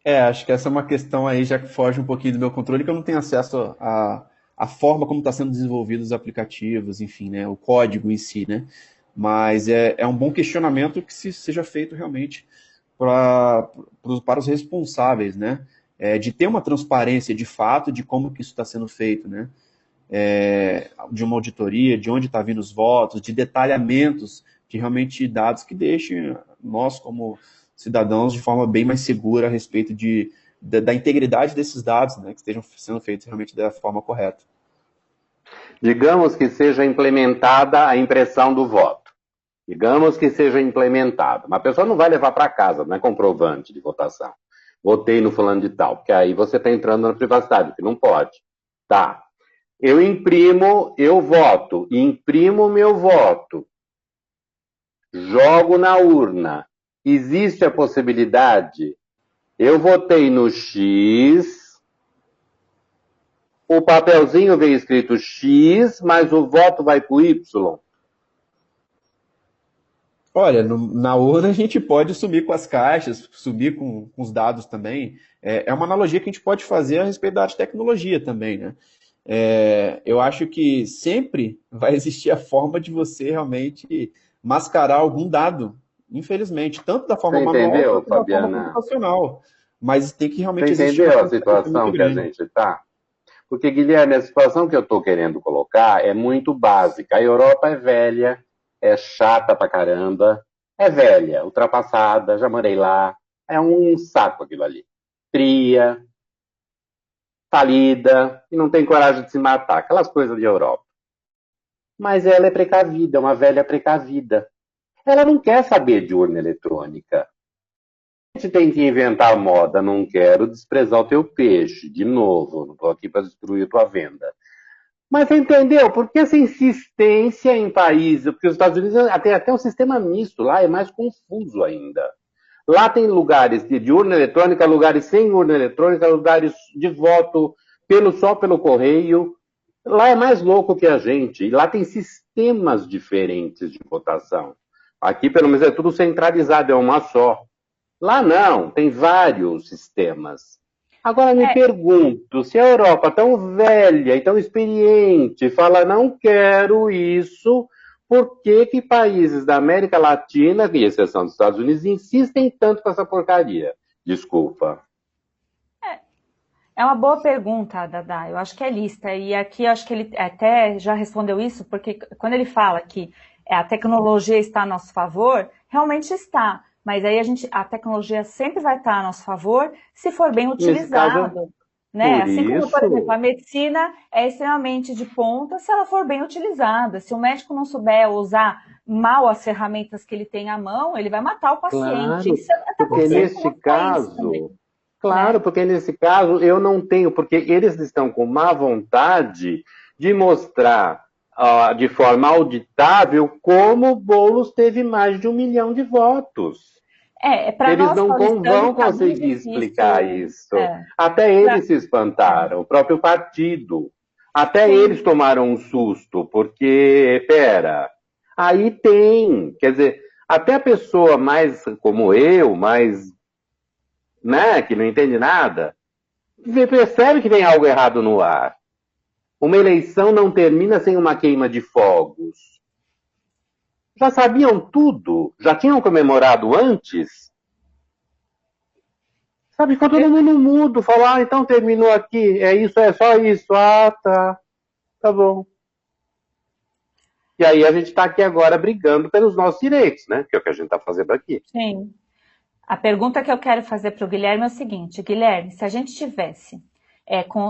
Acho que essa é uma questão aí já que foge um pouquinho do meu controle, que eu não tenho acesso à forma como está sendo desenvolvidos os aplicativos, enfim, né, o código em si, né? Mas é um bom questionamento que seja feito realmente para os responsáveis, né? De ter uma transparência de fato de como que isso está sendo feito, né? De uma auditoria, de onde está vindo os votos, de detalhamentos, de realmente dados que deixem nós, como cidadãos, de forma bem mais segura a respeito da integridade desses dados, né, que estejam sendo feitos realmente da forma correta. Digamos que seja implementada a impressão do voto. Digamos que seja implementada. Uma pessoa não vai levar para casa, não é comprovante de votação. Votei no fulano de tal, porque aí você está entrando na privacidade, que não pode. Tá. Eu imprimo, eu voto, imprimo meu voto, jogo na urna. Existe a possibilidade, eu votei no X, o papelzinho veio escrito X, mas o voto vai para o Y. Olha, na urna a gente pode sumir com as caixas, sumir com os dados também. É uma analogia que a gente pode fazer a respeito da arte e tecnologia também, né? Eu acho que sempre vai existir a forma de você realmente mascarar algum dado, infelizmente, tanto da forma Você manual entendeu, quanto da forma Fabiana? computacional. Mas tem que Você realmente existir uma entendeu a transparência muito situação que a grande. gente está? Porque, Guilherme, a situação que eu estou querendo colocar é muito básica. A Europa é velha, é chata pra caramba, é velha, ultrapassada, já morei lá. É um saco aquilo ali. Fria, falida, e não tem coragem de se matar. Aquelas coisas de Europa. Mas ela é precavida, é uma velha precavida. Ela não quer saber de urna eletrônica. A gente tem que inventar moda, não quero desprezar o teu peixe. De novo, não estou aqui para destruir a tua venda. Mas você entendeu? Por que essa insistência em países? Porque os Estados Unidos tem até um sistema misto lá, é mais confuso ainda. Lá tem lugares de urna eletrônica, lugares sem urna eletrônica, lugares de voto só pelo correio. Lá é mais louco que a gente. E lá tem sistemas diferentes de votação. Aqui, pelo menos, é tudo centralizado, é uma só. Lá não, tem vários sistemas. Agora me pergunto, se a Europa tão velha e tão experiente fala não quero isso, por que que países da América Latina, com exceção dos Estados Unidos, insistem tanto com essa porcaria? Desculpa. É uma boa pergunta, Dada. Eu acho que é lista. E aqui eu acho que ele até já respondeu isso, porque quando ele fala que a tecnologia está a nosso favor, realmente está. Mas aí a tecnologia sempre vai estar a nosso favor se for bem Nesse caso, utilizado. Né? por Assim como, por exemplo, isso, a medicina é extremamente de ponta se ela for bem utilizada. Se o médico não souber usar mal as ferramentas que ele tem à mão, ele vai matar o paciente. claro, Isso está porque acontecendo com o neste nosso país também, caso, claro, né? porque nesse caso eu não tenho, porque eles estão com má vontade de mostrar de forma auditável como o Boulos teve mais de 1 milhão de votos. Para Eles nós não paulistanos vão está muito conseguir explicar difícil. isso. Até Pra, eles se espantaram, o próprio partido. Até eles sim. tomaram um susto, porque, pera, aí tem, quer dizer, até a pessoa mais como eu, mais, né, que não entende nada, percebe que tem algo errado no ar. Uma eleição não termina sem uma queima de fogos. Já sabiam tudo? Já tinham comemorado antes? Sabe, ficou todo mundo mudo, falou, então terminou aqui, é isso, é só isso, tá bom. E aí a gente está aqui agora brigando pelos nossos direitos, né? Que é o que a gente está fazendo aqui. Sim. A pergunta que eu quero fazer para o Guilherme é o seguinte, Guilherme, se a gente tivesse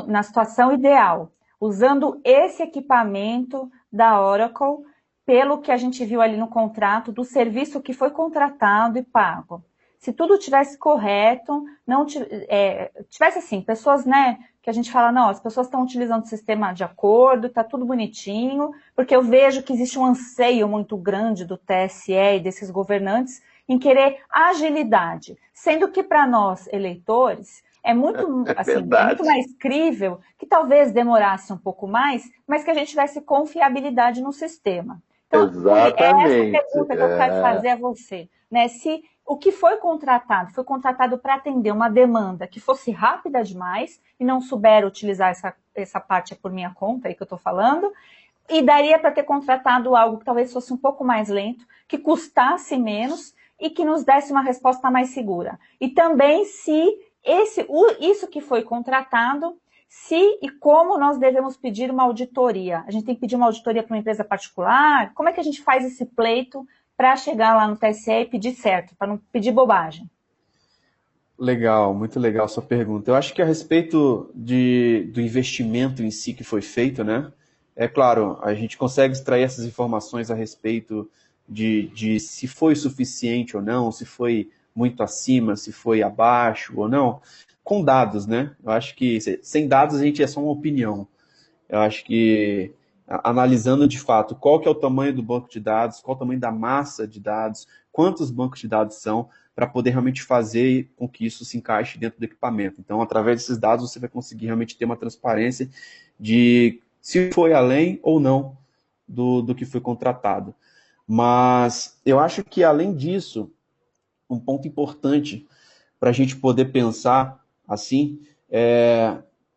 na situação ideal, usando esse equipamento da Oracle, pelo que a gente viu ali no contrato, do serviço que foi contratado e pago, se tudo tivesse correto, não tivesse assim, pessoas, né, que a gente fala, não, as pessoas estão utilizando o sistema de acordo, está tudo bonitinho, porque eu vejo que existe um anseio muito grande do TSE e desses governantes em querer agilidade, sendo que para nós, eleitores, assim, é muito Verdade. mais crível que talvez demorasse um pouco mais, mas que a gente tivesse confiabilidade no sistema. Então, é essa Exatamente. pergunta que eu quero fazer a você, né? Se o que foi contratado para atender uma demanda que fosse rápida demais e não souber utilizar essa parte por minha conta aí que eu estou falando, e daria para ter contratado algo que talvez fosse um pouco mais lento, que custasse menos e que nos desse uma resposta mais segura. E também se isso que foi contratado, se e como nós devemos pedir uma auditoria. A gente tem que pedir uma auditoria para uma empresa particular? Como é que a gente faz esse pleito para chegar lá no TSE e pedir certo, para não pedir bobagem? Legal, muito legal a sua pergunta. Eu acho que a respeito do investimento em si que foi feito, né? É claro, a gente consegue extrair essas informações a respeito de se foi suficiente ou não, se foi muito acima, se foi abaixo ou não, com dados, né? Eu acho que sem dados a gente é só uma opinião. Eu acho que analisando de fato qual que é o tamanho do banco de dados, qual o tamanho da massa de dados, quantos bancos de dados são, para poder realmente fazer com que isso se encaixe dentro do equipamento. Então, através desses dados, você vai conseguir realmente ter uma transparência de se foi além ou não do que foi contratado. Mas eu acho que, além disso, um ponto importante para a gente poder pensar assim,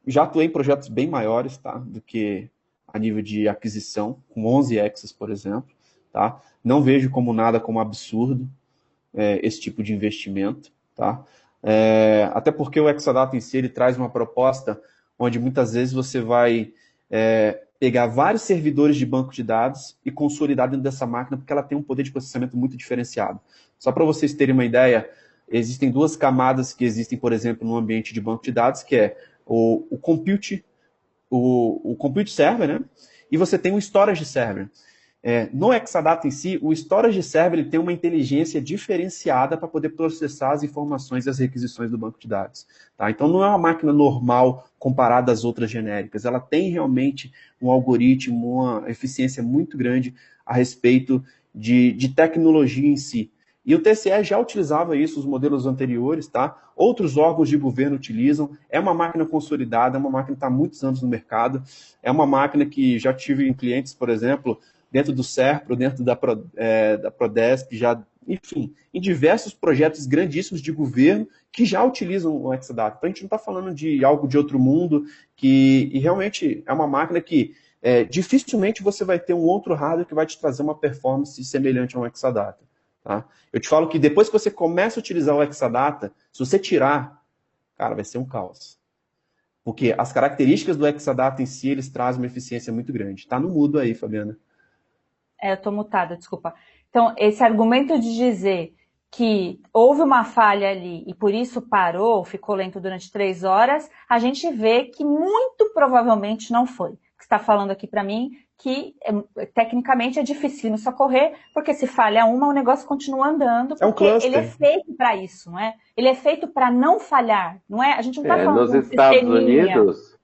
já atuei em projetos bem maiores, tá, do que a nível de aquisição, com 11 Exas, por exemplo. Tá? Não vejo como nada como absurdo esse tipo de investimento. Tá? Até porque o Exadata em si ele traz uma proposta onde muitas vezes você vai pegar vários servidores de banco de dados e consolidar dentro dessa máquina, porque ela tem um poder de processamento muito diferenciado. Só para vocês terem uma ideia, existem duas camadas que existem, por exemplo, no ambiente de banco de dados, que é o compute, o compute server, né? E você tem o storage server. No Exadata em si, o storage server ele tem uma inteligência diferenciada para poder processar as informações e as requisições do banco de dados. Tá? Então, não é uma máquina normal comparada às outras genéricas. Ela tem realmente um algoritmo, uma eficiência muito grande a respeito de tecnologia em si. E o TSE já utilizava isso, os modelos anteriores, tá? Outros órgãos de governo utilizam. É uma máquina consolidada, é uma máquina que está há muitos anos no mercado. É uma máquina que já tive em clientes, por exemplo, dentro do SERPRO, dentro da Prodesp, já, enfim, em diversos projetos grandíssimos de governo que já utilizam o Exadata. Então a gente não está falando de algo de outro mundo, e realmente é uma máquina que dificilmente você vai ter um outro hardware que vai te trazer uma performance semelhante ao Exadata. Tá? Eu te falo que depois que você começa a utilizar o Exadata, se você tirar, cara, vai ser um caos. Porque as características do Exadata em si, eles trazem uma eficiência muito grande. Tá no mudo aí, Fabiana. Eu estou mutada, desculpa. Então, esse argumento de dizer que houve uma falha ali e por isso parou, ficou lento durante 3 horas, a gente vê que muito provavelmente não foi. Você está falando aqui para mim que tecnicamente é difícil socorrer, porque se falha uma, o negócio continua andando, porque ele é feito para isso, não é? Ele é feito para não falhar, não é? A gente não está falando nos Estados Unidos.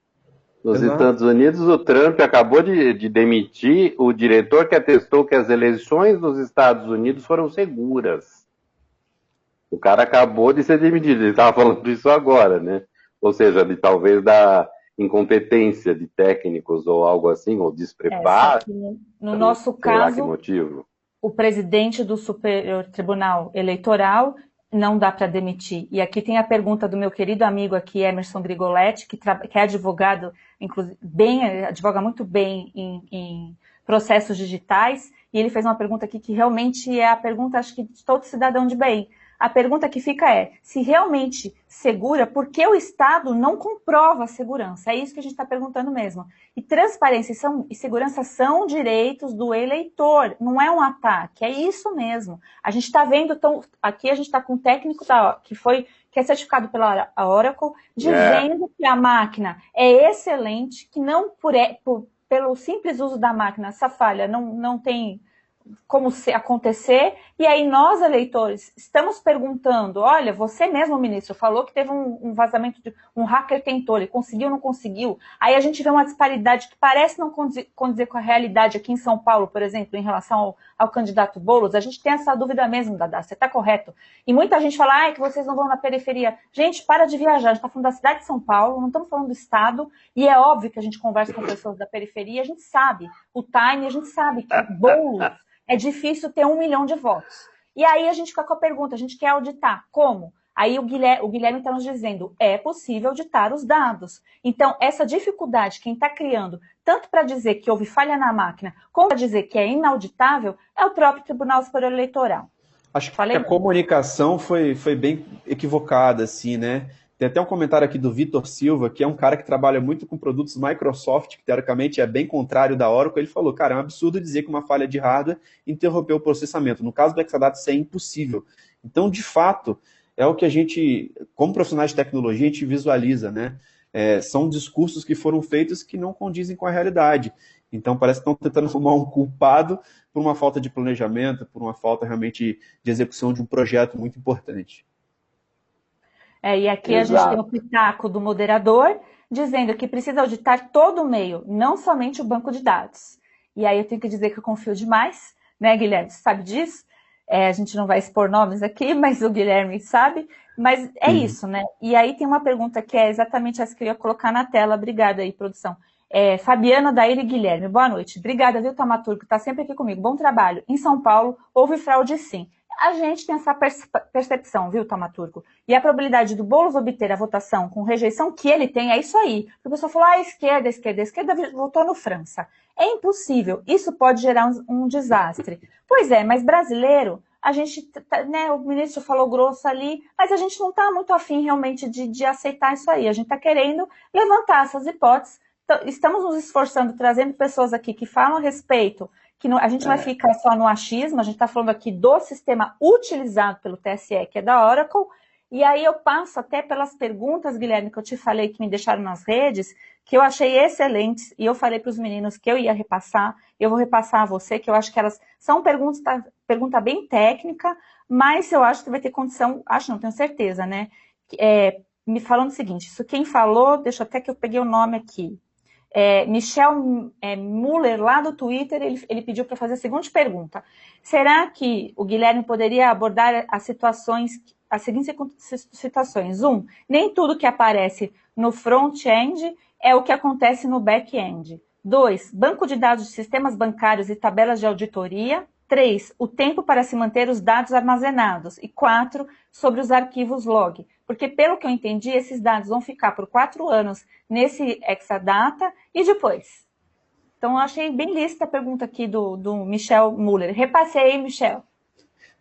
Nos Estados Unidos, o Trump acabou de demitir o diretor que atestou que as eleições nos Estados Unidos foram seguras. O cara acabou de ser demitido, ele estava falando isso agora, né? Ou seja, de talvez da incompetência de técnicos ou algo assim, ou despreparo. No nosso caso, o presidente do Superior Tribunal Eleitoral não dá para demitir. E aqui tem a pergunta do meu querido amigo aqui, Emerson Grigoletti, que é advogado, inclusive, advoga muito bem em processos digitais, e ele fez uma pergunta aqui que realmente é a pergunta, acho que, de todo cidadão de bem. A pergunta que fica é, se realmente segura, por que o Estado não comprova a segurança? É isso que a gente está perguntando mesmo. E transparência e segurança são direitos do eleitor, não é um ataque, é isso mesmo. A gente está vendo, então, aqui a gente está com um técnico que é certificado pela Oracle, dizendo que a máquina é excelente, que não pelo simples uso da máquina, essa falha não tem como acontecer, e aí nós, eleitores, estamos perguntando, olha, você mesmo, ministro, falou que teve um vazamento, um hacker tentou, ele conseguiu ou não conseguiu, aí a gente vê uma disparidade que parece não condizer com a realidade aqui em São Paulo, por exemplo, em relação ao candidato Boulos, a gente tem essa dúvida mesmo, Dadá, você está correto, e muita gente fala, que vocês não vão na periferia, gente, para de viajar, a gente está falando da cidade de São Paulo, não estamos falando do estado, e é óbvio que a gente conversa com pessoas da periferia, a gente sabe o time, a gente sabe que Boulos é difícil ter 1 milhão de votos. E aí a gente fica com a pergunta, a gente quer auditar. Como? Aí o Guilherme está nos dizendo, é possível auditar os dados. Então, essa dificuldade, quem está criando, tanto para dizer que houve falha na máquina, como para dizer que é inauditável, é o próprio Tribunal Superior Eleitoral. Acho que a comunicação foi bem equivocada, assim, né? Tem até um comentário aqui do Vitor Silva, que é um cara que trabalha muito com produtos Microsoft, que teoricamente é bem contrário da Oracle. Ele falou, cara, é um absurdo dizer que uma falha de hardware interrompeu o processamento. No caso do Exadata, isso é impossível. Então, de fato, é o que a gente, como profissionais de tecnologia, a gente visualiza, né? São discursos que foram feitos que não condizem com a realidade. Então, parece que estão tentando formar um culpado por uma falta de planejamento, por uma falta realmente de execução de um projeto muito importante. E aqui a gente tem o pitaco do moderador, dizendo que precisa auditar todo o meio, não somente o banco de dados. E aí eu tenho que dizer que eu confio demais, né, Guilherme? Você sabe disso? A gente não vai expor nomes aqui, mas o Guilherme sabe. Mas é isso, né? E aí tem uma pergunta que é exatamente essa que eu ia colocar na tela. Obrigada aí, produção. Fabiana, Daíra e Guilherme, boa noite. Obrigada, viu, Tamaturgo, que está sempre aqui comigo. Bom trabalho. Em São Paulo, houve fraude sim. A gente tem essa percepção, viu, Tamaturgo? E a probabilidade do Boulos obter a votação com rejeição que ele tem é isso aí. A pessoa falou, a esquerda votou no França. É impossível. Isso pode gerar um desastre. Pois é, mas brasileiro, a gente, né, o ministro falou grosso ali, mas a gente não está muito afim realmente de aceitar isso aí. A gente está querendo levantar essas hipóteses. Então, estamos nos esforçando, trazendo pessoas aqui que falam a respeito, que a gente não vai ficar só no achismo, a gente está falando aqui do sistema utilizado pelo TSE, que é da Oracle, e aí eu passo até pelas perguntas, Guilherme, que eu te falei que me deixaram nas redes, que eu achei excelentes, e eu falei para os meninos que eu ia repassar, eu vou repassar a você, que eu acho que elas são pergunta bem técnica, mas eu acho que vai ter condição, acho não, tenho certeza, né? Me falando o seguinte, isso quem falou, deixa até que eu peguei o nome aqui, Michel Muller, lá do Twitter, ele pediu para fazer a seguinte pergunta. Será que o Guilherme poderia abordar as seguintes situações? 1. Nem tudo que aparece no front-end é o que acontece no back-end. 2. Banco de dados de sistemas bancários e tabelas de auditoria. 3. O tempo para se manter os dados armazenados. E 4. Sobre os arquivos log. Porque, pelo que eu entendi, esses dados vão ficar por 4 anos nesse Exadata e depois. Então, eu achei bem lícita a pergunta aqui do Michel Muller. Repassei, Michel.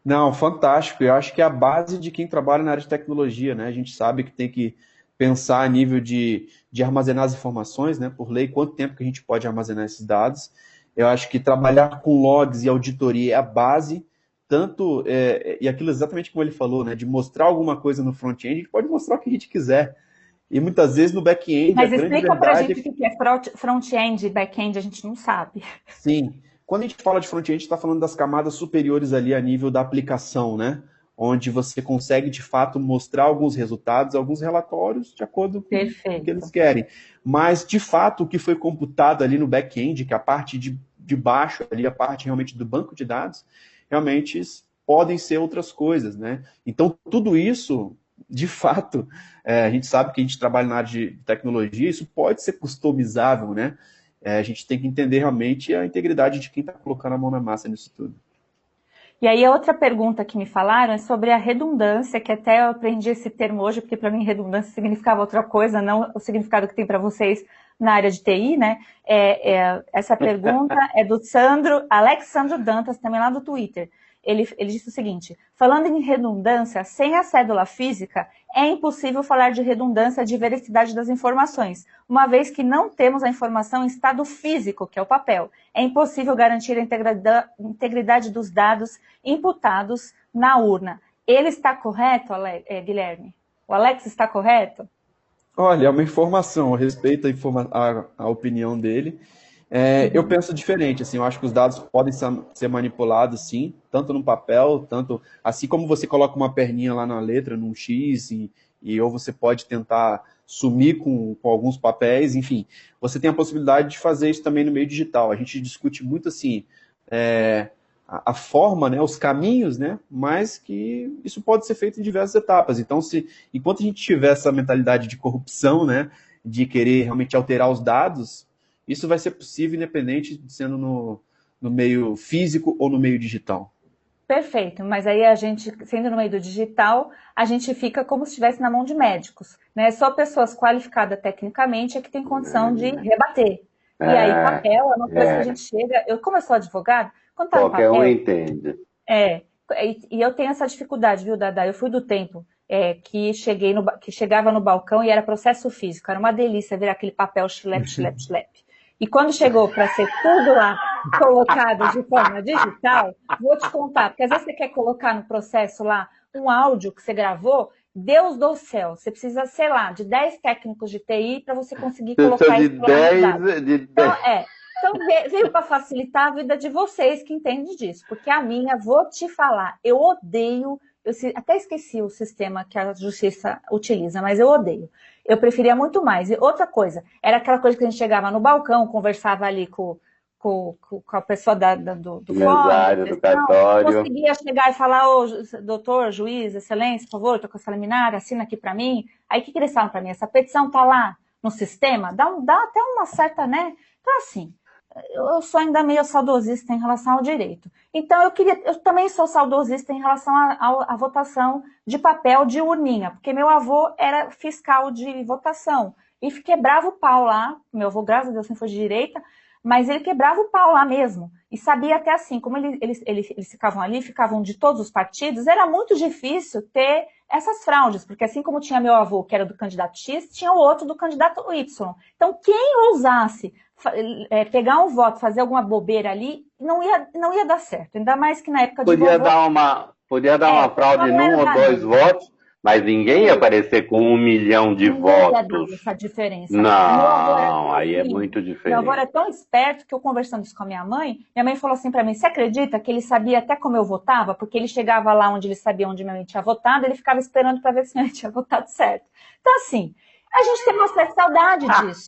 Não, fantástico. Eu acho que é a base de quem trabalha na área de tecnologia, né? A gente sabe que tem que pensar a nível de armazenar as informações, né? Por lei, quanto tempo que a gente pode armazenar esses dados. Eu acho que trabalhar com logs e auditoria é a base, tanto, e aquilo exatamente como ele falou, né? De mostrar alguma coisa no front-end, a gente pode mostrar o que a gente quiser. E muitas vezes no back-end, mas explica pra gente o que é front-end e back-end, a gente não sabe. Sim. Quando a gente fala de front-end, a gente está falando das camadas superiores ali a nível da aplicação, né? Onde você consegue, de fato, mostrar alguns resultados, alguns relatórios, de acordo com o que eles querem. Mas, de fato, o que foi computado ali no back-end, que é a parte de baixo, ali, a parte realmente do banco de dados, realmente podem ser outras coisas, né? Então, tudo isso, de fato, a gente sabe que a gente trabalha na área de tecnologia, isso pode ser customizável, né? A gente tem que entender realmente a integridade de quem está colocando a mão na massa nisso tudo. E aí a outra pergunta que me falaram é sobre a redundância, que até eu aprendi esse termo hoje, porque para mim redundância significava outra coisa, não o significado que tem para vocês na área de TI, né? Essa pergunta é do Alexandro Dantas, também lá do Twitter. Ele disse o seguinte, falando em redundância, sem a cédula física, é impossível falar de redundância de veracidade das informações, uma vez que não temos a informação em estado físico, que é o papel. É impossível garantir a integridade dos dados imputados na urna. Ele está correto, Guilherme? O Alex está correto? Olha, é uma informação, eu respeito a opinião dele. Eu penso diferente, assim, eu acho que os dados podem ser manipulados, sim, tanto no papel, tanto assim como você coloca uma perninha lá na letra, num X, ou você pode tentar sumir com alguns papéis, enfim, você tem a possibilidade de fazer isso também no meio digital. A gente discute muito, assim, a forma, né, os caminhos, né, mas que isso pode ser feito em diversas etapas. Então, enquanto a gente tiver essa mentalidade de corrupção, né, de querer realmente alterar os dados, isso vai ser possível independente de sendo no meio físico ou no meio digital. Perfeito, mas aí a gente, sendo no meio do digital, a gente fica como se estivesse na mão de médicos, né? Só pessoas qualificadas tecnicamente é que tem condição de rebater. E aí, papel é uma coisa que a gente chega. Como eu sou advogado, quando tá no Qualquer um papel, entende. e eu tenho essa dificuldade, viu, Dada? Eu fui do tempo que chegava no balcão e era processo físico, era uma delícia ver aquele papel schlepp, schlepp, schlepp. E quando chegou para ser tudo lá colocado de forma digital, vou te contar, porque às vezes você quer colocar no processo lá um áudio que você gravou, Deus do céu, você precisa, sei lá, de 10 técnicos de TI para você conseguir colocar isso lá no dado. Então, veio para facilitar a vida de vocês que entendem disso, porque a minha, vou te falar, eu odeio, até esqueci o sistema que a justiça utiliza, mas eu odeio. Eu preferia muito mais. E outra coisa, era aquela coisa que a gente chegava no balcão, conversava ali com a pessoa do fórum, do cartório. conseguia chegar e falar, ô, doutor, juiz, excelência, por favor, estou com essa liminar, assina aqui para mim. Aí o que eles falam para mim? Essa petição está lá no sistema, dá até uma certa, né? Então, assim, eu sou ainda meio saudosista em relação ao direito. Então, eu também sou saudosista em relação à votação de papel de urninha, porque meu avô era fiscal de votação e quebrava o pau lá. Meu avô, graças a Deus, sempre foi de direita, mas ele quebrava o pau lá mesmo. E sabia até assim, como eles ficavam ali, ficavam de todos os partidos, era muito difícil ter essas fraudes, porque assim como tinha meu avô, que era do candidato X, tinha o outro do candidato Y. Então, quem ousasse pegar um voto, fazer alguma bobeira ali, não ia dar certo. Ainda mais que na época de Podia dar uma fraude num ou dois votos, mas ninguém ia aparecer com 1 milhão de votos. Não ia dar essa diferença. Não, aí é muito diferente. Meu avô era tão esperto que eu conversando isso com a minha mãe falou assim para mim, você acredita que ele sabia até como eu votava? Porque ele chegava lá onde ele sabia onde minha mãe tinha votado, ele ficava esperando para ver se minha mãe tinha votado certo. Então, assim, a gente tem uma certa saudade disso.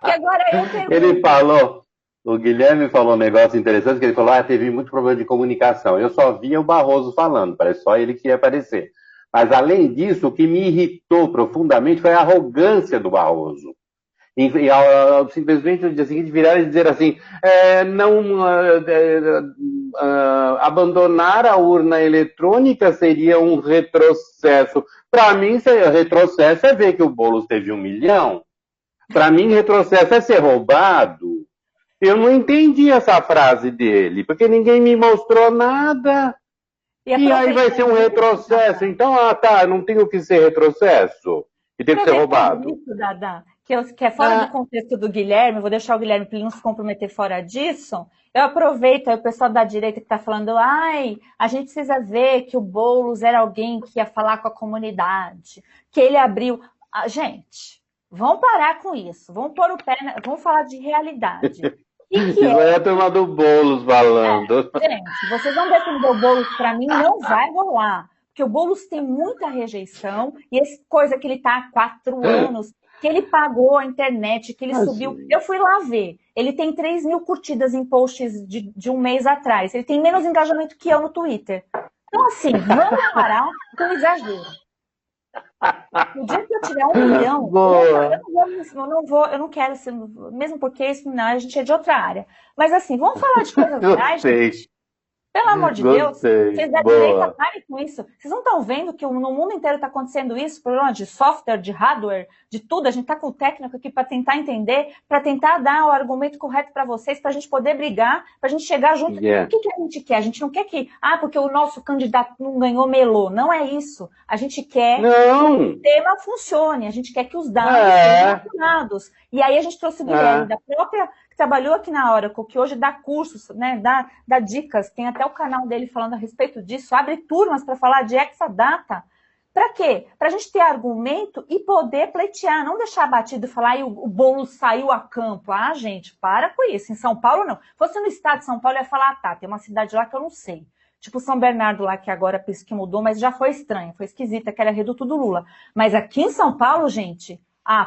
Que agora eu pergunto. O Guilherme falou um negócio interessante, que ele falou, teve muito problema de comunicação. Eu só via o Barroso falando, parece só ele que ia aparecer. Mas, além disso, o que me irritou profundamente foi a arrogância do Barroso. Simplesmente no dia seguinte virar e dizer assim, abandonar a urna eletrônica seria um retrocesso. Para mim, retrocesso é ver que o Boulos teve 1 milhão. Para mim, retrocesso é ser roubado. Eu não entendi essa frase dele, porque ninguém me mostrou nada. E aí vai ser um retrocesso. Então, não tem o que ser retrocesso. E tem que ser roubado. Isso, Dada, que é fora do contexto do Guilherme, vou deixar o Guilherme para ele não se comprometer fora disso. Eu aproveito aí o pessoal da direita que está falando, a gente precisa ver que o Boulos era alguém que ia falar com a comunidade, que ele abriu. Gente, vamos parar com isso, vamos pôr o pé, vamos falar de realidade. Isso é a turma do Boulos falando. Gente, vocês vão defender o Boulos, para mim não vai rolar. Porque o Boulos tem muita rejeição, e essa coisa que ele está há 4 anos, que ele pagou a internet, que ele subiu. Eu fui lá ver. Ele tem 3 mil curtidas em posts de um mês atrás. Ele tem menos engajamento que eu no Twitter. Então, assim, vamos parar com o exagero. No dia que eu tiver 1 milhão, eu não quero ser, mesmo porque isso não, a gente é de outra área. Mas assim, vamos falar de coisas reais, gente. Pelo amor de Deus, vocês da direita parem com isso. Vocês não estão vendo que no mundo inteiro está acontecendo isso, problema de software, de hardware, de tudo. A gente está com o técnico aqui para tentar entender, para tentar dar o argumento correto para vocês, para a gente poder brigar, para a gente chegar junto. O que a gente quer? A gente não quer que, porque o nosso candidato não ganhou melô. Não é isso. A gente quer que o sistema funcione. A gente quer que os dados sejam assinados. E aí a gente trouxe o Guilherme da própria... que trabalhou aqui na Oracle, que hoje dá cursos, né, dá dicas, tem até o canal dele falando a respeito disso, abre turmas para falar de Exadata. Para quê? Para a gente ter argumento e poder pleitear, não deixar batido e falar, o Boulos saiu a campo. Gente, para com isso. Em São Paulo, não. Se fosse no estado de São Paulo, eu ia falar, tem uma cidade lá que eu não sei. Tipo São Bernardo lá, que agora por isso que mudou, mas já foi estranho, foi esquisita, que era reduto do Lula. Mas aqui em São Paulo, gente,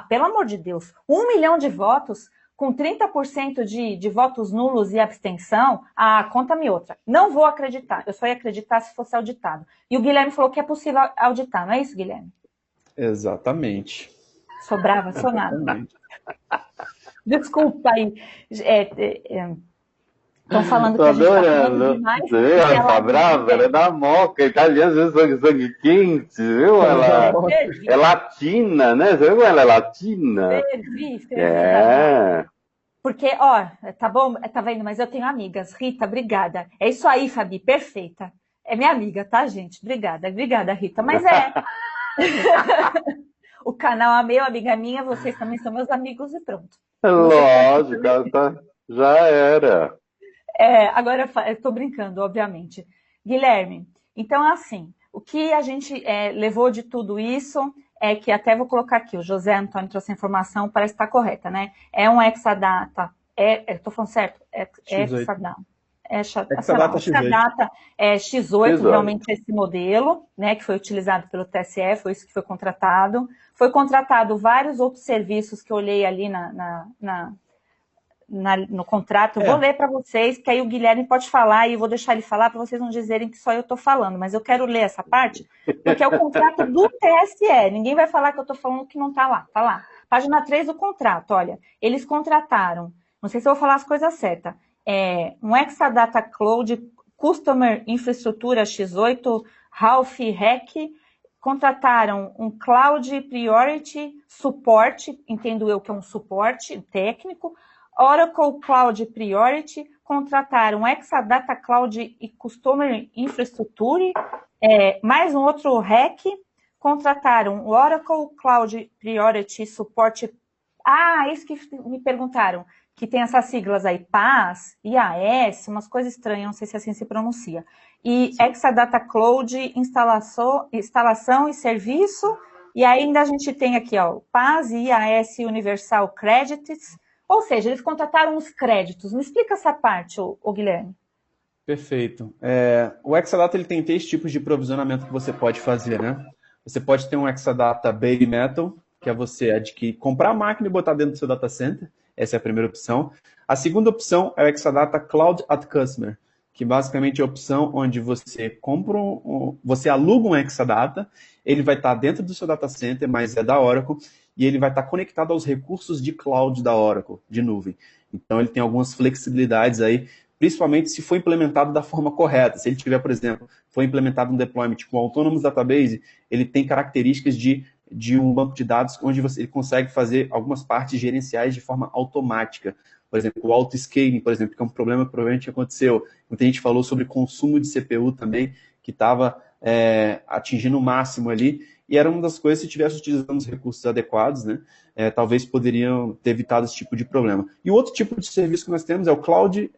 pelo amor de Deus, 1 milhão de votos, com 30% de votos nulos e abstenção, conta-me outra. Não vou acreditar. Eu só ia acreditar se fosse auditado. E o Guilherme falou que é possível auditar, não é isso, Guilherme? Exatamente. Sou brava, sou nada. Desculpa aí. Estão falando Tô que a gente está falando adorando. demais. Você viu? Porque Ela tá ela brava, ela é da Moca, italiana, sangue quente, viu? É latina, né? Você viu? Ela é latina. escrevi, danada. É. Porque, ó, tá bom, tá vendo? Mas eu tenho amigas. Rita, obrigada. É isso aí, Fabi, perfeita. É minha amiga, tá, gente? Obrigada, Rita. Mas o canal é meu, amiga minha, vocês também são meus amigos e pronto. Você tá aqui Lógico, também? ela já era. Agora eu tô brincando, obviamente. Guilherme, então, assim, o que a gente levou de tudo isso é que, até vou colocar aqui, o José Antônio trouxe a informação, parece estar correta, né? É um hexadata, tô falando certo? X8. Hexadata. Sei lá, Exadata X8. hexadata X8, X8. realmente esse modelo, né, que foi utilizado pelo TSE, foi isso que foi contratado. Foi contratado vários outros serviços que eu olhei ali no contrato. Eu vou ler para vocês, que aí o Guilherme pode falar e eu vou deixar ele falar para vocês não dizerem que só eu estou falando, mas eu quero ler essa parte, porque é o contrato do TSE. Ninguém vai falar que eu estou falando que não está lá. Está lá. Página 3 do contrato, olha. Eles contrataram, não sei se eu vou falar as coisas certas, um Exadata Cloud Customer Infraestrutura X8 Ralph Hack, contrataram um Cloud Priority Support, entendo eu que é um suporte técnico, Oracle Cloud Priority, contrataram Exadata Cloud e Customer Infrastructure, mais um outro REC, contrataram o Oracle Cloud Priority Support. Isso que me perguntaram, que tem essas siglas aí, PaaS, IaaS, umas coisas estranhas, não sei se assim se pronuncia. E Exadata Cloud, instalação e serviço, e ainda a gente tem aqui, ó, PaaS e IaaS Universal Credits. Ou seja, eles contrataram os créditos. Me explica essa parte, ô Guilherme. Perfeito. O Exadata ele tem 3 tipos de provisionamento que você pode fazer, né? Você pode ter um Exadata Bare Metal, que é você comprar a máquina e botar dentro do seu data center. Essa é a primeira opção. A segunda opção é o Exadata Cloud at Customer, que basicamente é a opção onde você você aluga um Exadata, ele vai estar dentro do seu data center, mas é da Oracle, e ele vai estar conectado aos recursos de cloud da Oracle, de nuvem. Então ele tem algumas flexibilidades aí, principalmente se for implementado da forma correta. Se ele tiver, por exemplo, foi implementado um deployment com Autonomous Database, ele tem características de um banco de dados onde ele consegue fazer algumas partes gerenciais de forma automática. Por exemplo, o auto-scaling, por exemplo, que é um problema que provavelmente aconteceu. Muita gente falou sobre consumo de CPU também, que estava atingindo o máximo ali, e era uma das coisas, se tivesse utilizando os recursos adequados, né, talvez poderiam ter evitado esse tipo de problema. E o outro tipo de serviço que nós temos é o Cloud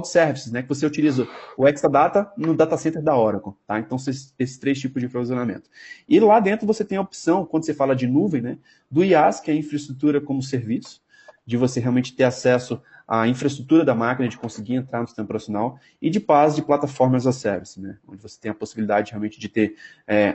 Services, né, que você utiliza o Exadata no data center da Oracle. Tá? Então, esses 3 tipos de provisionamento. E lá dentro você tem a opção, quando você fala de nuvem, né, do IaaS, que é a infraestrutura como serviço, de você realmente ter acesso à infraestrutura da máquina, de conseguir entrar no sistema operacional, e de PaaS, de plataforma as a service, né? Onde você tem a possibilidade realmente de ter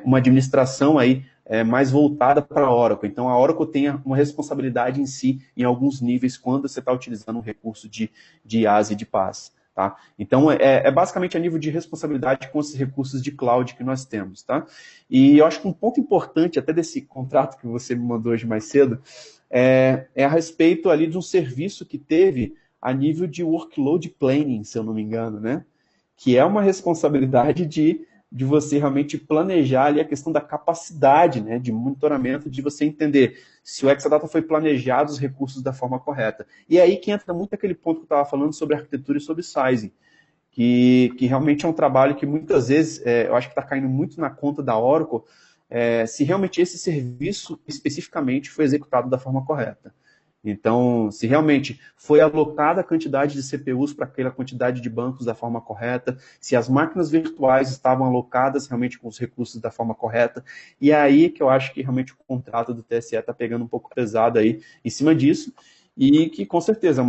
uma administração aí mais voltada para a Oracle. Então, a Oracle tem uma responsabilidade em si, em alguns níveis, quando você está utilizando um recurso de IaaS e de PaaS. Tá? Então, basicamente a nível de responsabilidade com esses recursos de cloud que nós temos. Tá? E eu acho que um ponto importante, até desse contrato que você me mandou hoje mais cedo, é a respeito ali de um serviço que teve a nível de workload planning, se eu não me engano, né? Que é uma responsabilidade de você realmente planejar ali a questão da capacidade, né, de monitoramento, de você entender se o Exadata foi planejado os recursos da forma correta. E é aí que entra muito aquele ponto que eu estava falando sobre arquitetura e sobre sizing, que realmente é um trabalho que muitas vezes eu acho que está caindo muito na conta da Oracle, se realmente esse serviço especificamente foi executado da forma correta. Então, se realmente foi alocada a quantidade de CPUs para aquela quantidade de bancos da forma correta, se as máquinas virtuais estavam alocadas realmente com os recursos da forma correta, e é aí que eu acho que realmente o contrato do TSE está pegando um pouco pesado aí em cima disso, e que com certeza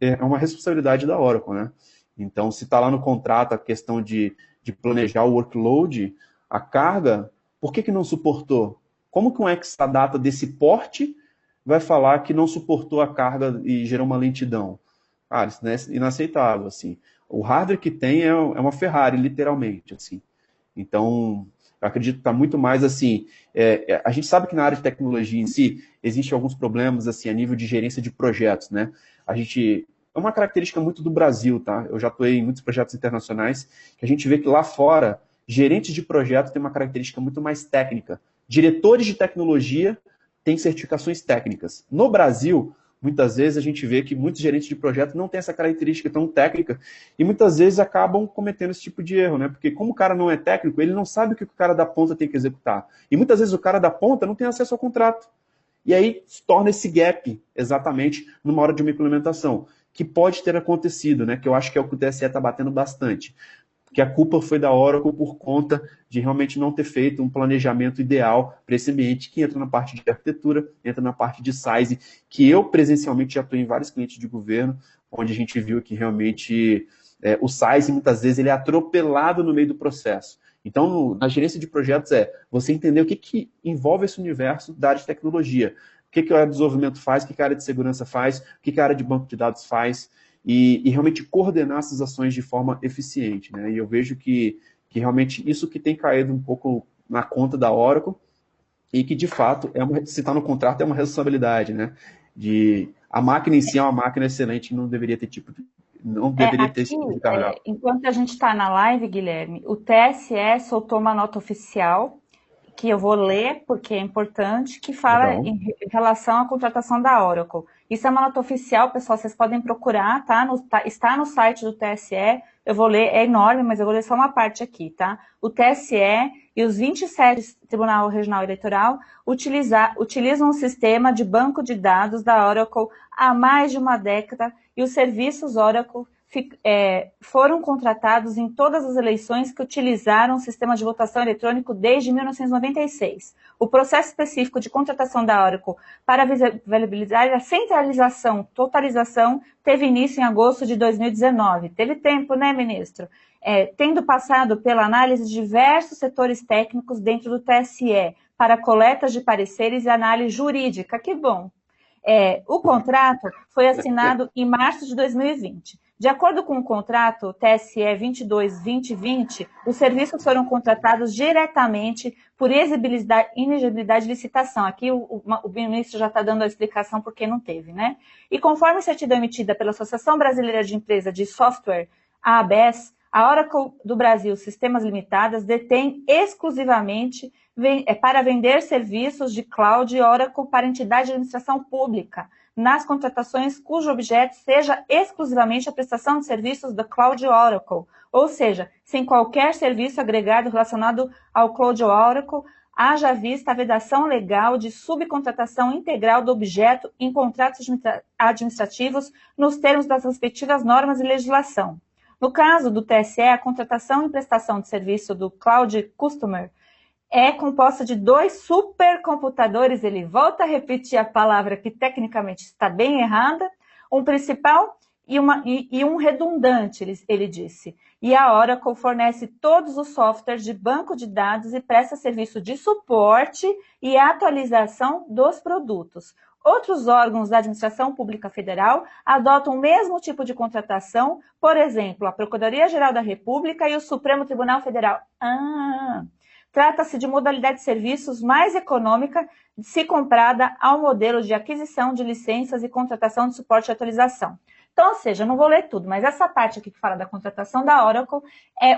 é uma responsabilidade da Oracle, né? Então, se está lá no contrato a questão de planejar o workload, a carga, por que não suportou? Como que um Exadata desse porte vai falar que não suportou a carga e gerou uma lentidão? Isso é inaceitável, assim. O hardware que tem é uma Ferrari, literalmente, assim. Então, eu acredito que está muito mais, assim, a gente sabe que na área de tecnologia em si, existem alguns problemas, assim, a nível de gerência de projetos, né? A gente é uma característica muito do Brasil, tá? Eu já atuei em muitos projetos internacionais, que a gente vê que lá fora, gerentes de projeto têm uma característica muito mais técnica. Diretores de tecnologia têm certificações técnicas. No Brasil, muitas vezes a gente vê que muitos gerentes de projeto não têm essa característica tão técnica e muitas vezes acabam cometendo esse tipo de erro, né? Porque como o cara não é técnico, ele não sabe o que o cara da ponta tem que executar. E muitas vezes o cara da ponta não tem acesso ao contrato. E aí se torna esse gap, exatamente, numa hora de uma implementação, que pode ter acontecido, né? Que eu acho que é o que o TSE está batendo bastante. Que a culpa foi da Oracle por conta de realmente não ter feito um planejamento ideal para esse ambiente que entra na parte de arquitetura, entra na parte de size, que eu presencialmente já estou em vários clientes de governo, onde a gente viu que realmente o size, muitas vezes, ele é atropelado no meio do processo. Então, na gerência de projetos você entender o que envolve esse universo da área de tecnologia. O que a área de desenvolvimento faz, o que a área de segurança faz, o que a área de banco de dados faz, e realmente coordenar essas ações de forma eficiente, né? E eu vejo que realmente isso que tem caído um pouco na conta da Oracle e que, de fato, se está no contrato, é uma responsabilidade, né? A máquina em si é uma máquina excelente, não deveria ter esse tipo de carga. Enquanto a gente está na live, Guilherme, o TSE soltou uma nota oficial que eu vou ler, porque é importante, que fala em relação à contratação da Oracle. Isso é uma nota oficial, pessoal, vocês podem procurar, tá? Está no site do TSE, eu vou ler, é enorme, mas eu vou ler só uma parte aqui, tá? O TSE e os 27 Tribunal Regional Eleitoral utilizam um sistema de banco de dados da Oracle há mais de uma década e os serviços Oracle foram contratados em todas as eleições que utilizaram o sistema de votação eletrônico desde 1996. O processo específico de contratação da Oracle para viabilizar a centralização, totalização, teve início em agosto de 2019. Teve tempo, né, ministro? Tendo passado pela análise de diversos setores técnicos dentro do TSE, para coletas de pareceres e análise jurídica. Que bom! O contrato foi assinado em março de 2020. De acordo com o contrato TSE 22-2020, os serviços foram contratados diretamente por inexigibilidade de licitação. Aqui o ministro já está dando a explicação porque não teve, né? E conforme a certidão emitida pela Associação Brasileira de Empresa de Software, a ABS, a Oracle do Brasil Sistemas Limitadas detém exclusivamente para vender serviços de cloud e Oracle para entidade de administração pública, nas contratações cujo objeto seja exclusivamente a prestação de serviços da Cloud Oracle, ou seja, sem qualquer serviço agregado relacionado ao Cloud Oracle, haja vista a vedação legal de subcontratação integral do objeto em contratos administrativos nos termos das respectivas normas e legislação. No caso do TSE, a contratação e prestação de serviço do Cloud Customer é composta de 2 supercomputadores, ele volta a repetir a palavra que tecnicamente está bem errada, um principal e um redundante, ele disse. E a Oracle fornece todos os softwares de banco de dados e presta serviço de suporte e atualização dos produtos. Outros órgãos da Administração Pública Federal adotam o mesmo tipo de contratação, por exemplo, a Procuradoria-Geral da República e o Supremo Tribunal Federal. Trata-se de modalidade de serviços mais econômica se comprada ao modelo de aquisição de licenças e contratação de suporte e atualização. Então, ou seja, eu não vou ler tudo, mas essa parte aqui que fala da contratação da Oracle,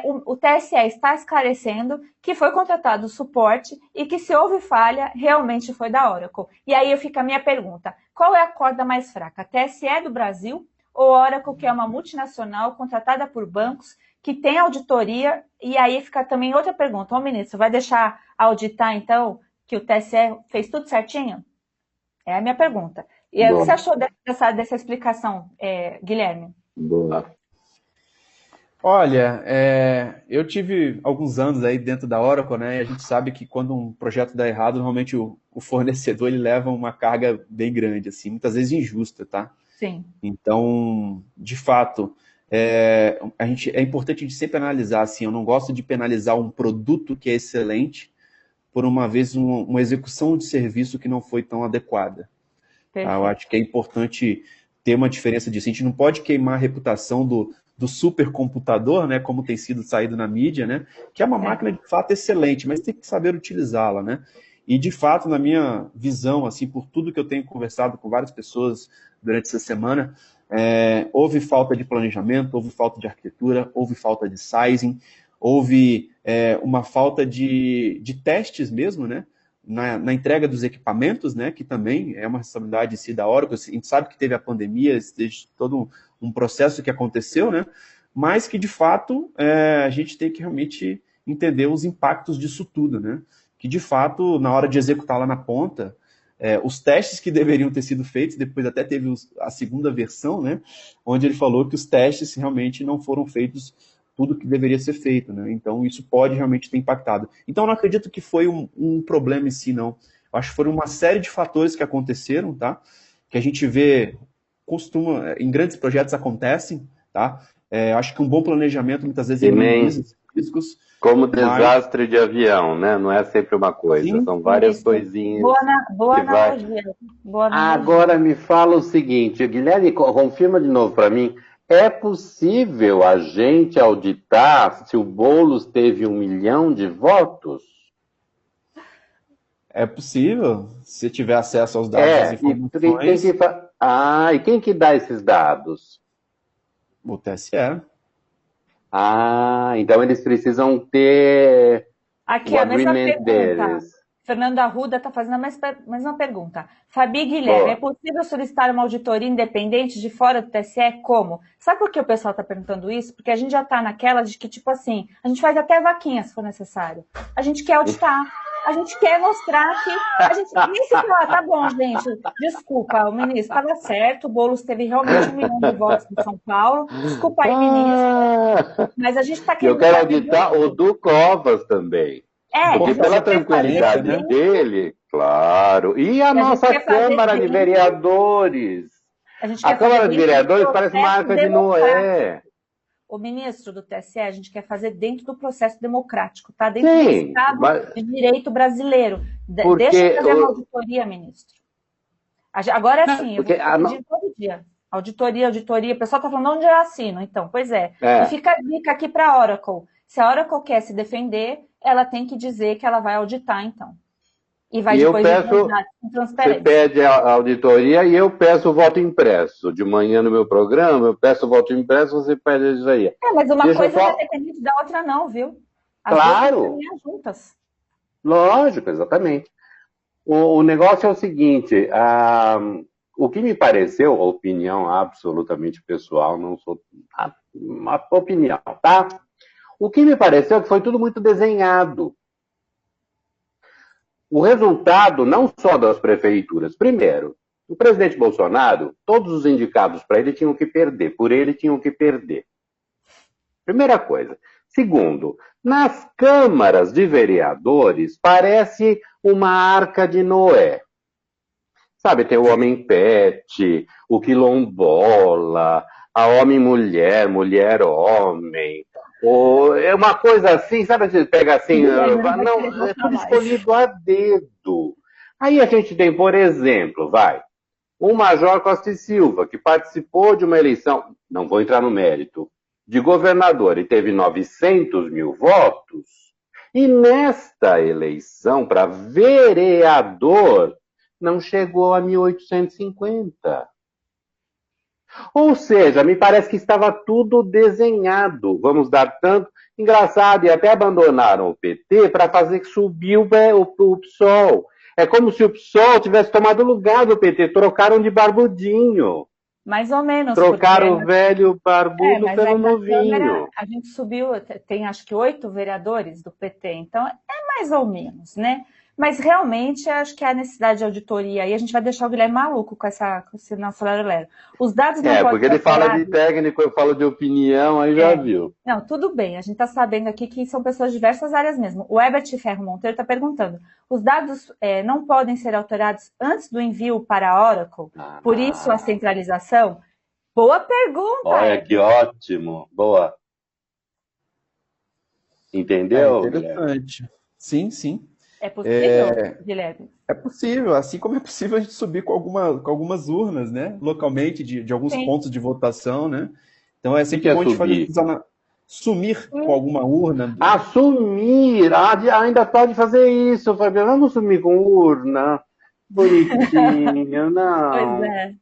o TSE está esclarecendo que foi contratado o suporte e que se houve falha, realmente foi da Oracle. E aí fica a minha pergunta, qual é a corda mais fraca? A TSE do Brasil ou Oracle, que é uma multinacional contratada por bancos, que tem auditoria, e aí fica também outra pergunta. Ministro, vai deixar auditar, então, que o TSE fez tudo certinho? É a minha pergunta. E o que você achou dessa explicação, Guilherme? Boa. Olha, eu tive alguns anos aí dentro da Oracle, né? E a gente sabe que quando um projeto dá errado, normalmente o fornecedor ele leva uma carga bem grande, assim, muitas vezes injusta, tá? Sim. Então, de fato, é importante a gente sempre analisar, assim, eu não gosto de penalizar um produto que é excelente por uma vez uma execução de serviço que não foi tão adequada. Eu acho que é importante ter uma diferença disso. A gente não pode queimar a reputação do supercomputador, né, como tem sido saído na mídia, né, que é uma máquina de fato excelente, mas tem que saber utilizá-la, né? E de fato, na minha visão, assim, por tudo que eu tenho conversado com várias pessoas durante essa semana, houve falta de planejamento, houve falta de arquitetura, houve falta de sizing, houve uma falta de testes mesmo, né? Na entrega dos equipamentos, né? Que também é uma responsabilidade em si da Oracle. A gente sabe que teve a pandemia, teve todo um processo que aconteceu, né? Mas que, de fato, a gente tem que realmente entender os impactos disso tudo, né? Que, de fato, na hora de executar lá na ponta, os testes que deveriam ter sido feitos, depois até teve a segunda versão, né? Onde ele falou que os testes realmente não foram feitos tudo que deveria ser feito, né? Então, isso pode realmente ter impactado. Então, eu não acredito que foi um problema em si, não. Eu acho que foram uma série de fatores que aconteceram, tá? Que a gente vê, em grandes projetos acontecem, tá? Acho que um bom planejamento, muitas vezes, ele minimiza esses riscos. Como desastre de avião, né? Não é sempre uma coisa, Sim, são várias coisinhas. Boa analogia. Agora me fala o seguinte, Guilherme, confirma de novo para mim, é possível a gente auditar se o Boulos teve 1 milhão de votos? É possível, se tiver acesso aos dados das informações. E quem que dá esses dados? O TSE. Então eles precisam ter aqui, o a mesma agreement pergunta. deles. Fernanda Arruda está fazendo a mesma pergunta. Fabi Guilherme, é possível solicitar uma auditoria independente de fora do TSE? Como? Sabe por que o pessoal está perguntando isso? Porque a gente já está naquela de que, tipo assim, a gente faz até vaquinha se for necessário. A gente quer auditar. A gente quer mostrar que a gente nem se fala, tá bom, gente, desculpa, o ministro estava certo, o Boulos teve realmente 1 milhão de votos em São Paulo, desculpa aí, ministro, mas a gente está querendo... Eu quero auditar o do Covas também. Porque pela tranquilidade dele, claro. E a nossa Câmara de Vereadores? A Câmara de Vereadores parece uma arca de Noé. O ministro do TSE, a gente quer fazer dentro do processo democrático, tá? Dentro do Estado de Direito brasileiro. Deixa eu fazer uma auditoria, ministro. Agora é assim, eu vou pedir todo dia. Auditoria. O pessoal está falando onde eu assino, então. Pois é. E fica a dica aqui para a Oracle. Se a Oracle quer se defender, ela tem que dizer que ela vai auditar, então. E vai depois com transparência. Você pede a auditoria e eu peço o voto impresso. De manhã no meu programa, eu peço o voto impresso, você pede isso aí. Mas uma coisa não é dependente da outra, não, viu? As claro. Duas juntas. Lógico, exatamente. O negócio é o seguinte, o que me pareceu, opinião absolutamente pessoal, não sou uma opinião, tá? O que me pareceu é que foi tudo muito desenhado. O resultado, não só das prefeituras. Primeiro, o presidente Bolsonaro, todos os indicados para ele tinham que perder. Por ele tinham que perder. Primeira coisa. Segundo, nas câmaras de vereadores, parece uma arca de Noé. Sabe, tem o homem-pet, o quilombola, a homem-mulher, mulher-homem. É uma coisa assim, sabe, você pega assim, não, é tudo escolhido a dedo. Aí a gente tem, por exemplo, o Major Costa e Silva, que participou de uma eleição, não vou entrar no mérito, de governador e teve 900 mil votos, e nesta eleição, para vereador, não chegou a 1.850. Ou seja, me parece que estava tudo desenhado. Vamos dar tanto... Engraçado, e até abandonaram o PT para fazer subir o PSOL. É como se o PSOL tivesse tomado lugar do PT. Trocaram de barbudinho. Mais ou menos. Trocaram o velho barbudo pelo novinho. Câmara, a gente subiu, tem acho que 8 vereadores do PT, então é mais ou menos, né? Mas realmente acho que há necessidade de auditoria aí. A gente vai deixar o Guilherme maluco com esse nosso lero-lero. Os dados não podem porque ele fala de técnico, eu falo de opinião, aí já viu. Não, tudo bem. A gente está sabendo aqui que são pessoas de diversas áreas mesmo. O Herbert Ferro Monteiro está perguntando: os dados não podem ser alterados antes do envio para a Oracle? Por isso a centralização? Boa pergunta! Olha, que ótimo! Boa! Entendeu? Interessante. Sim, sim. É possível, Guilherme? É possível, assim como é possível a gente subir com algumas urnas, né? Localmente, de alguns pontos de votação, né? Então é sempre bom a gente fazer sumir com alguma urna. Sumir! Ainda pode fazer isso, Fabiano. Vamos sumir com urna. Bonitinho, não. Pois é.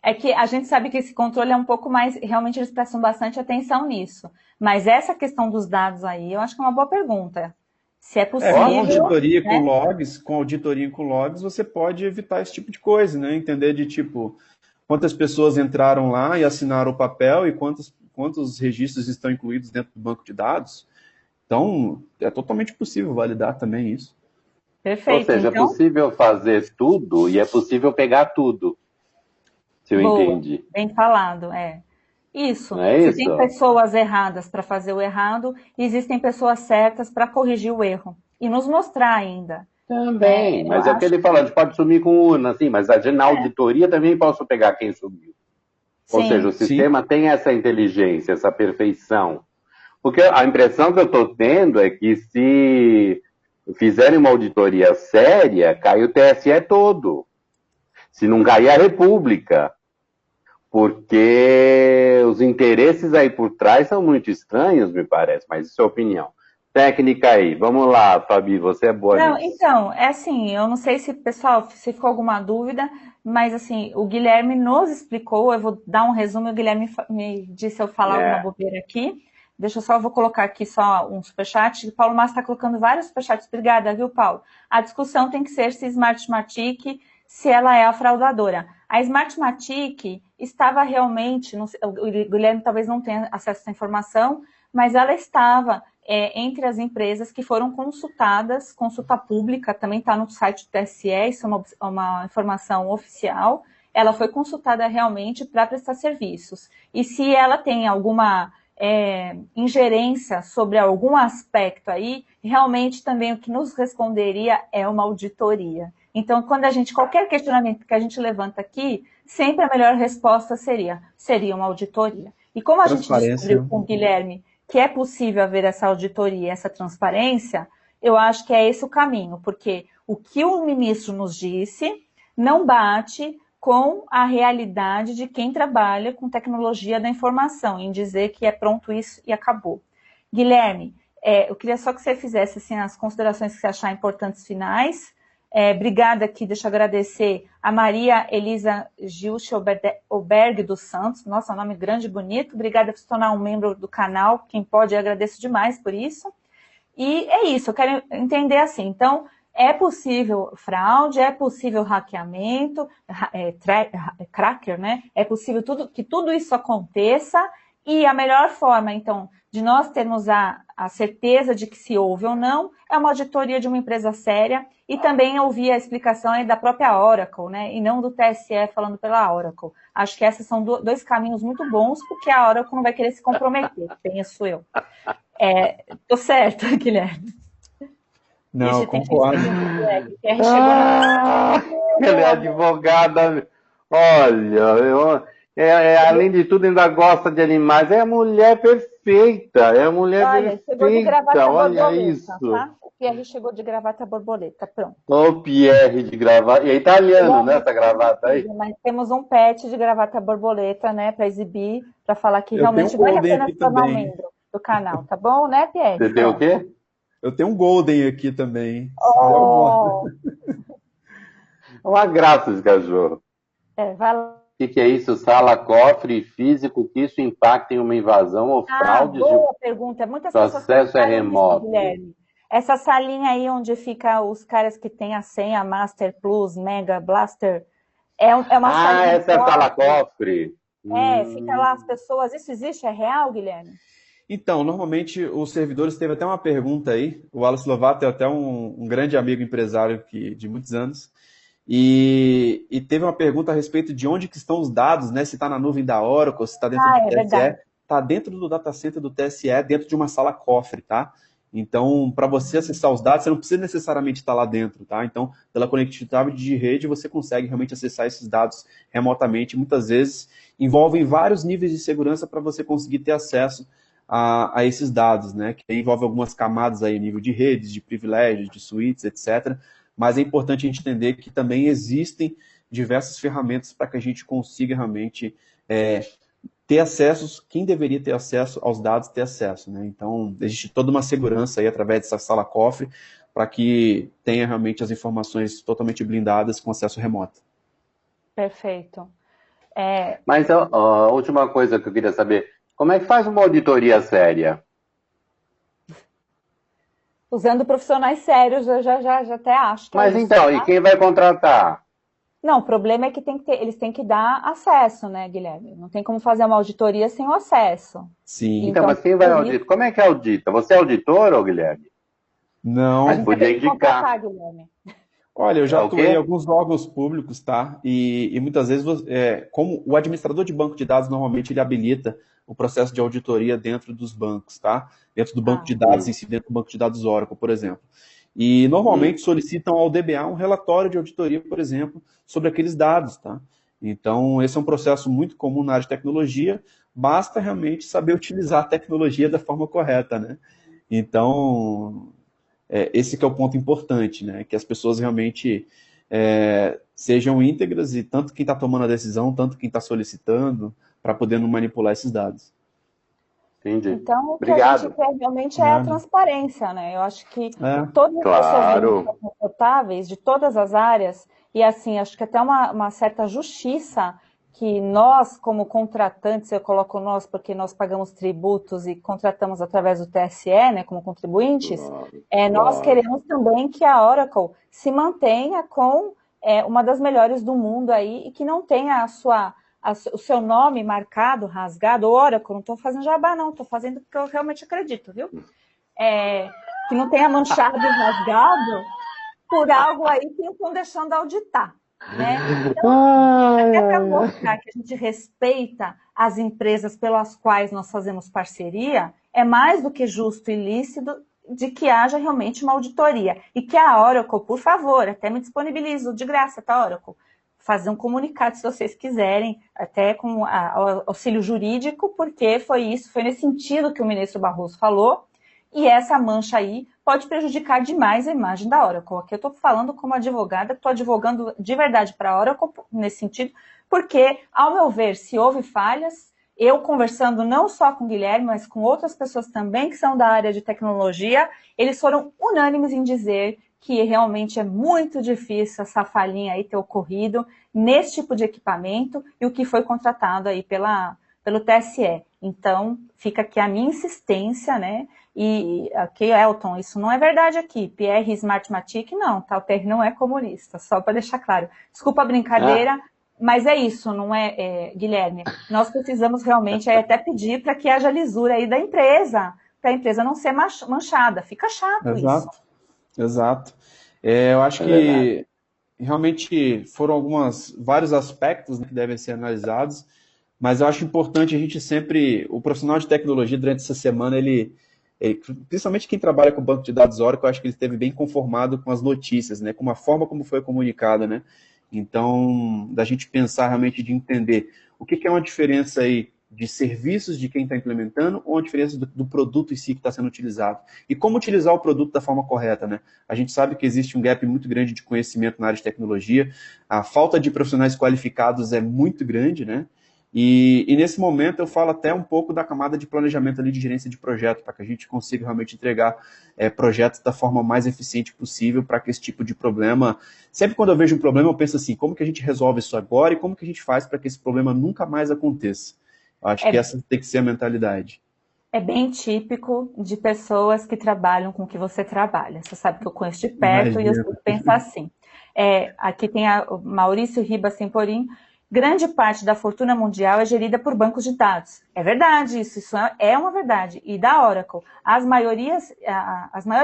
É que a gente sabe que esse controle é um pouco mais, realmente eles prestam bastante atenção nisso. Mas essa questão dos dados aí, eu acho que é uma boa pergunta. Se é É, com possível, auditoria com né? logs, você pode evitar esse tipo de coisa, né? Entender de tipo quantas pessoas entraram lá e assinaram o papel e quantos registros estão incluídos dentro do banco de dados. Então, é totalmente possível validar também isso. Ou Perfeito. seja, é Então, possível fazer tudo e é possível pegar tudo, se eu boa, entendi. bem falado, é. Isso. Não é Se isso? tem pessoas erradas para fazer o errado, existem pessoas certas para corrigir o erro. E nos mostrar ainda. Também, Eu mas é o que acho. ele falou, a gente pode sumir com urna, assim, mas na auditoria também posso pegar quem sumiu. Ou seja, o Sim, Sim. sistema tem essa inteligência, essa perfeição. Porque a impressão que eu estou tendo é que se fizerem uma auditoria séria, cai o TSE todo. Se não cair a República. Porque os interesses aí por trás são muito estranhos, me parece, mas isso é opinião. Técnica aí, vamos lá, Fabi, você é boa não, nisso. então, é assim, eu não sei se, pessoal, se ficou alguma dúvida, mas assim, o Guilherme nos explicou, eu vou dar um resumo, o Guilherme me disse eu falar alguma É. bobeira aqui. Deixa eu só, eu vou colocar aqui só um superchat. O Paulo Massa está colocando vários superchats. Obrigada, viu, Paulo? A discussão tem que ser se Smartmatic, se ela é a fraudadora. A Smartmatic estava realmente, não sei, o Guilherme talvez não tenha acesso a essa informação, mas ela estava entre as empresas que foram consultadas, consulta pública, também está no site do TSE, isso é uma informação oficial, ela foi consultada realmente para prestar serviços. E se ela tem alguma ingerência sobre algum aspecto aí, realmente também o que nos responderia é uma auditoria. Então, qualquer questionamento que a gente levanta aqui, sempre a melhor resposta seria uma auditoria. E como a gente descobriu Transparência. com o Guilherme que é possível haver essa auditoria, essa transparência, eu acho que é esse o caminho, porque o que o ministro nos disse não bate com a realidade de quem trabalha com tecnologia da informação, em dizer que é pronto isso e acabou. Guilherme, eu queria só que você fizesse assim, as considerações que você achar importantes finais. Obrigada aqui, deixa eu agradecer a Maria Elisa Gilche Oberg dos Santos, nossa, nome grande e bonito. Obrigada por se tornar um membro do canal, quem pode, eu agradeço demais por isso. E é isso, eu quero entender assim, então, é possível fraude, é possível hackeamento, cracker, né? É possível que tudo isso aconteça e a melhor forma, então, de nós termos a certeza de que se houve ou não, é uma auditoria de uma empresa séria e também ouvir a explicação aí da própria Oracle, né? E não do TSE falando pela Oracle. Acho que esses são dois caminhos muito bons, porque a Oracle não vai querer se comprometer, penso eu. Tô certo, Guilherme. Não, Ixi, tem gente concordo. pedindo o PR. O PR chegou na... Ela é advogada. Olha, além de tudo, ainda gosta de animais. É a mulher perfeita. É a mulher Olha, chegou de perfeita. gravata Olha borboleta, isso. tá? O PR chegou de gravata borboleta, pronto. O Pierre de gravata. E é italiano, né, essa gravata aí? Mas temos um pet de gravata borboleta, né, para exibir, para falar que Eu tenho um realmente vale a Golden pena aqui se tornar um também. membro do canal, tá bom, né, Pierre? Você tem o quê? Eu tenho um Golden aqui também. Se quiser, eu Oh, mostro. Uma graça esse cachorro. vai lá. O que é isso? Sala, cofre físico, que isso impacta em uma invasão ou fraudes de Boa pergunta. Muitas pessoas processo é perguntaram isso, remoto. Guilherme. Essa salinha aí onde fica os caras que têm a senha Master Plus, Mega Blaster, é uma salinha Essa é a sala cofre. cofre. Fica lá as pessoas. Isso existe? É real, Guilherme? Então, normalmente os servidores teve até uma pergunta aí. O Wallace Lovato é até um grande amigo empresário de muitos anos. E teve uma pergunta a respeito de onde que estão os dados, né? Se está na nuvem da Oracle, se está dentro do TSE. Verdade. Está dentro do data center do TSE, dentro de uma sala cofre, tá? Então, para você acessar os dados, você não precisa necessariamente estar lá dentro, tá? Então, pela conectividade de rede, você consegue realmente acessar esses dados remotamente. Muitas vezes envolvem vários níveis de segurança para você conseguir ter acesso a esses dados, né? Que envolve algumas camadas aí, nível de redes, de privilégios, de suítes, etc. Mas é importante a gente entender que também existem diversas ferramentas para que a gente consiga realmente ter acesso, quem deveria ter acesso aos dados ter acesso, né? Então, existe toda uma segurança aí através dessa sala cofre para que tenha realmente as informações totalmente blindadas com acesso remoto. Perfeito. Mas a última coisa que eu queria saber, como é que faz uma auditoria séria? Usando profissionais sérios, eu já até acho que é Mas isso, então, e tá? quem vai contratar? Não, o problema é que eles têm que dar acesso, né, Guilherme? Não tem como fazer uma auditoria sem o acesso. Sim. Então, Então, mas quem vai auditar? Como é que audita? Você é auditor, ô Guilherme? a Mas Não. gente vai podia ter que indicar. contratar, Guilherme. Olha, eu É já o atuei em quê? alguns órgãos públicos, tá? E muitas vezes, como o administrador de banco de dados, normalmente ele habilita o processo de auditoria dentro dos bancos, tá? Dentro do banco Ah, de dados em si, dentro do banco de dados Oracle, por exemplo. E Hum, normalmente solicitam ao DBA um relatório de auditoria, por exemplo, sobre aqueles dados, tá? Então, esse é um processo muito comum na área de tecnologia, basta realmente saber utilizar a tecnologia da forma correta, né? Então, esse que é o ponto importante, né? Que as pessoas realmente sejam íntegras e tanto quem está tomando a decisão, tanto quem está solicitando, para poder não manipular esses dados. entendi. então, o que a gente Obrigado. quer realmente é a Nada. transparência, né? Eu acho que É, todas as pessoas devem estar Claro. confortáveis de todas as áreas, e assim, acho que até uma certa justiça que nós, como contratantes, eu coloco nós porque nós pagamos tributos e contratamos através do TSE, né, como contribuintes, Claro, nós claro. queremos também que a Oracle se mantenha com uma das melhores do mundo aí e que não tenha o seu nome marcado, rasgado, Oracle, não estou fazendo jabá não, estou fazendo porque eu realmente acredito, viu? Que não tenha manchado e rasgado por algo aí que não estão deixando auditar, né? Então, Ai, até para ai, ai. mostrar que a gente respeita as empresas pelas quais nós fazemos parceria, é mais do que justo e lícito de que haja realmente uma auditoria. E que a Oracle, por favor, até me disponibilizo de graça, tá, Oracle? Fazer um comunicado, se vocês quiserem, até com auxílio jurídico, porque foi nesse sentido que o ministro Barroso falou, e essa mancha aí pode prejudicar demais a imagem da Oracle. Aqui eu estou falando como advogada, estou advogando de verdade para a Oracle nesse sentido, porque, ao meu ver, se houve falhas, eu conversando não só com o Guilherme, mas com outras pessoas também que são da área de tecnologia, eles foram unânimes em dizer que realmente é muito difícil essa falhinha aí ter ocorrido nesse tipo de equipamento e o que foi contratado aí pelo TSE. Então, fica aqui a minha insistência, né? E aqui, Elton, isso não é verdade aqui. Pierre Smartmatic, não, tá? O Pierre não é comunista, só para deixar claro. Desculpa a Ah, brincadeira, mas é isso, não Guilherme? Nós precisamos realmente até pedir para que haja lisura aí da empresa, para a empresa não ser manchada. Fica chato isso. exato, exato. Eu acho é verdade. que realmente foram vários aspectos, né, que devem ser analisados, mas eu acho importante a gente sempre, o profissional de tecnologia durante essa semana, principalmente quem trabalha com o banco de dados Oracle, eu acho que ele esteve bem conformado com as notícias, né, com a forma como foi comunicada, né? Então, da gente pensar realmente de entender o que é uma diferença aí de serviços de quem está implementando ou a diferença do produto em si que está sendo utilizado. E como utilizar o produto da forma correta, né? A gente sabe que existe um gap muito grande de conhecimento na área de tecnologia, a falta de profissionais qualificados é muito grande, né? E nesse momento eu falo até um pouco da camada de planejamento ali de gerência de projeto, para que a gente consiga realmente entregar projetos da forma mais eficiente possível para que esse tipo de problema... Sempre quando eu vejo um problema, eu penso assim, como que a gente resolve isso agora e como que a gente faz para que esse problema nunca mais aconteça? Eu acho que É, essa tem que ser a mentalidade. é bem típico de pessoas que trabalham com o que você trabalha. Você sabe que eu conheço de perto e eu Imagina. sempre penso assim. Aqui tem o Maurício Ribas Temporim. Grande parte da fortuna mundial é gerida por bancos de dados. É verdade isso é uma verdade. E da Oracle, as maiores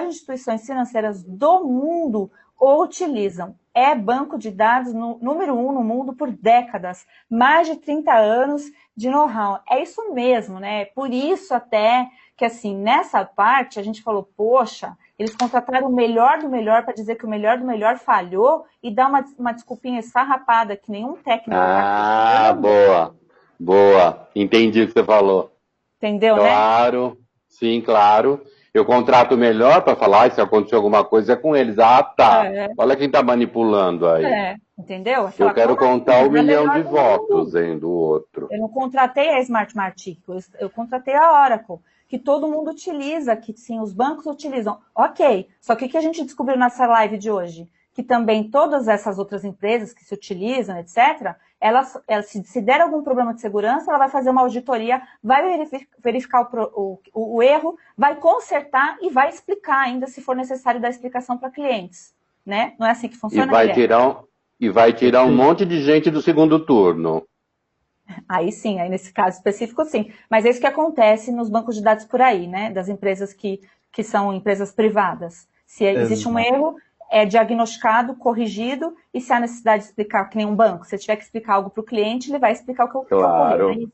instituições financeiras do mundo o utilizam. É banco de dados número 1 no mundo por décadas. Mais de 30 anos de know-how. É isso mesmo, né? Por isso até que, assim, nessa parte a gente falou, poxa, eles contrataram o melhor do melhor para dizer que o melhor do melhor falhou e dar uma desculpinha esfarrapada que nenhum técnico está Ah, acreditando. boa. Boa. Entendi o que você falou. Entendeu, né? Claro. Sim, claro. Eu contrato melhor para falar, se acontecer alguma coisa é com eles. Ah, tá. É, Olha quem tá manipulando aí. entendeu? Eu Aquela, quero como contar assim? um Ela é a milhão de melhor do votos, mundo. hein, do outro. Eu não contratei a Smartmatic, eu contratei a Oracle, que todo mundo utiliza, que sim, os bancos utilizam. Ok, só que o que a gente descobriu nessa live de hoje? que também todas essas outras empresas que se utilizam, etc., elas se der algum problema de segurança, ela vai fazer uma auditoria, vai verificar o erro, vai consertar e vai explicar ainda, se for necessário, dar explicação para clientes. Né? Não é assim que funciona, E vai tirar um monte de gente do segundo turno. Aí sim, aí nesse caso específico sim. Mas é isso que acontece nos bancos de dados por aí, né? Das empresas que são empresas privadas. Se existe um erro, é diagnosticado, corrigido, e se há necessidade de explicar, que nem um banco, se tiver que explicar algo para o cliente, ele vai explicar o que ocorreu. Né?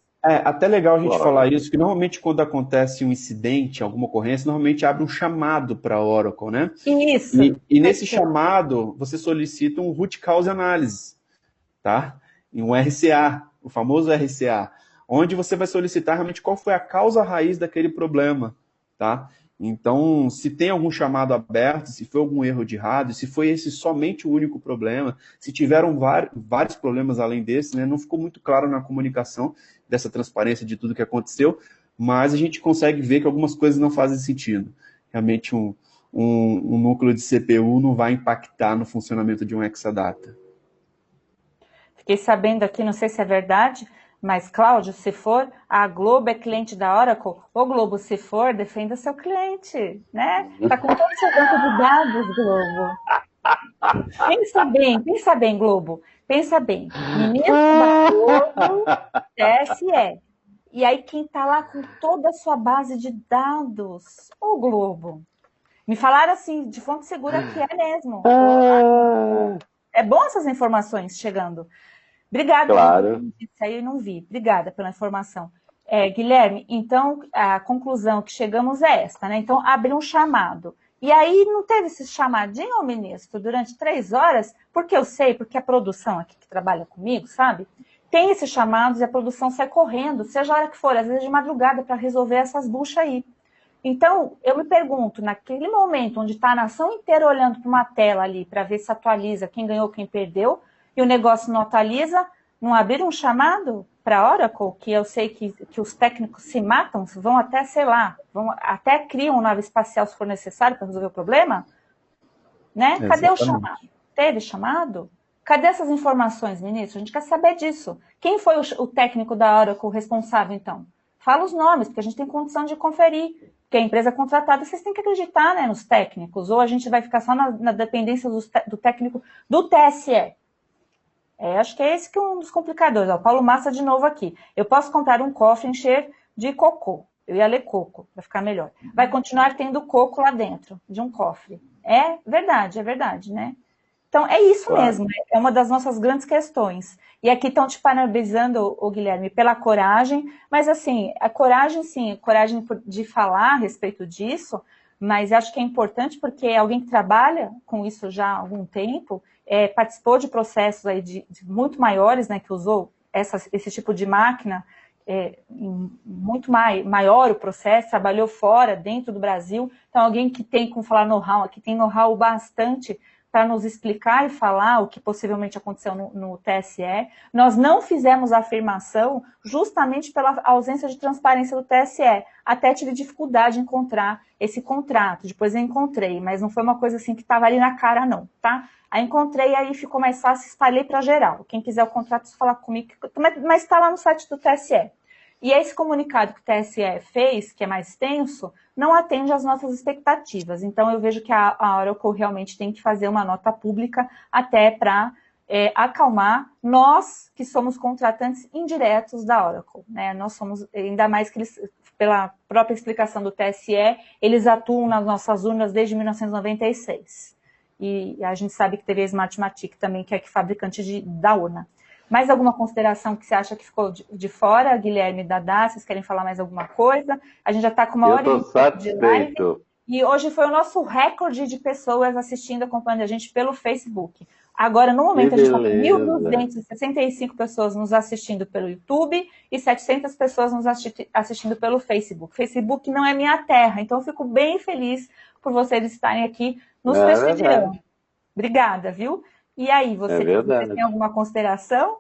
Até legal a gente falar isso, que normalmente quando acontece um incidente, alguma ocorrência, normalmente abre um chamado para a Oracle, né? Isso. E nesse chamado, você solicita um Root Cause Analysis, tá? E um RCA, o famoso RCA, onde você vai solicitar realmente qual foi a causa raiz daquele problema, tá? Então, se tem algum chamado aberto, se foi algum erro de rádio, se foi esse somente o único problema, se tiveram vários problemas além desse, né? Não ficou muito claro na comunicação dessa transparência de tudo que aconteceu, mas a gente consegue ver que algumas coisas não fazem sentido. Realmente um núcleo de CPU não vai impactar no funcionamento de um Exadata. Fiquei sabendo aqui, não sei se é verdade, mas, Cláudio, se for, a Globo é cliente da Oracle. Ô, Globo, se for, defenda seu cliente, né? Tá com todo o seu banco de dados, Globo. Pensa bem, Globo. Pensa bem. Ministro da Globo, TSE. E aí, quem tá lá com toda a sua base de dados? Ô, Globo. Me falaram assim, de fonte segura, que é mesmo. É bom essas informações chegando. Obrigada. Claro. Isso aí eu não vi. Obrigada pela informação. Guilherme, então, a conclusão que chegamos é esta, né? Então, abriu um chamado. E aí, não teve esse chamadinho, ministro, durante 3 horas? Porque eu sei, porque a produção aqui que trabalha comigo, sabe? Tem esses chamados e a produção sai correndo, seja a hora que for, às vezes de madrugada, para resolver essas buchas aí. Então, eu me pergunto, naquele momento onde está a nação inteira olhando para uma tela ali, para ver se atualiza quem ganhou, quem perdeu, e o negócio não atualiza, não abriram um chamado para a Oracle, que eu sei que os técnicos se matam, vão até, sei lá, até criam nave espacial se for necessário para resolver o problema? Né? Cadê o chamado? Teve chamado? Cadê essas informações, ministro? A gente quer saber disso. Quem foi o técnico da Oracle responsável, então? Fala os nomes, porque a gente tem condição de conferir. Porque a empresa contratada, vocês têm que acreditar, né, nos técnicos, ou a gente vai ficar só na dependência do técnico do TSE. Acho que é esse que é um dos complicadores. Ó, Paulo Massa de novo aqui. Eu posso comprar um cofre e encher de cocô. Eu ia ler coco, para ficar melhor. Vai continuar tendo coco lá dentro de um cofre. É verdade, né? Então, é isso mesmo. Né? É uma das nossas grandes questões. E aqui estão te parabenizando, o Guilherme, pela coragem. Mas, assim, a coragem, sim, coragem de falar a respeito disso, mas acho que é importante porque alguém que trabalha com isso já há algum tempo, participou de processos aí de muito maiores, né, que usou esse tipo de máquina, muito maior o processo, trabalhou fora, dentro do Brasil. Então, alguém que tem, como falar, know-how, aqui tem know-how bastante para nos explicar e falar o que possivelmente aconteceu no TSE. Nós não fizemos a afirmação justamente pela ausência de transparência do TSE. Até tive dificuldade em encontrar esse contrato. Depois eu encontrei, mas não foi uma coisa assim que estava ali na cara, não, tá? Aí encontrei, aí ficou mais fácil, espalhei para geral. Quem quiser o contrato, fala comigo, mas está lá no site do TSE. E esse comunicado que o TSE fez, que é mais extenso, não atende às nossas expectativas. Então, eu vejo que a Oracle realmente tem que fazer uma nota pública até para acalmar nós, que somos contratantes indiretos da Oracle. Né? Nós somos, ainda mais que eles, pela própria explicação do TSE, eles atuam nas nossas urnas desde 1996. E a gente sabe que teve a Smartmatic também, que é fabricante da urna. Mais alguma consideração que você acha que ficou de fora, Guilherme, Dadá? Vocês querem falar mais alguma coisa? A gente já está com 1 hora e meia de live. E hoje foi o nosso recorde de pessoas assistindo, acompanhando a gente pelo Facebook. Agora, no momento, a gente está com 1.265 pessoas nos assistindo pelo YouTube e 700 pessoas nos assistindo pelo Facebook. Facebook não é minha terra, então eu fico bem feliz por vocês estarem aqui nos prestigiando. Obrigada, viu? E aí, você tem alguma consideração?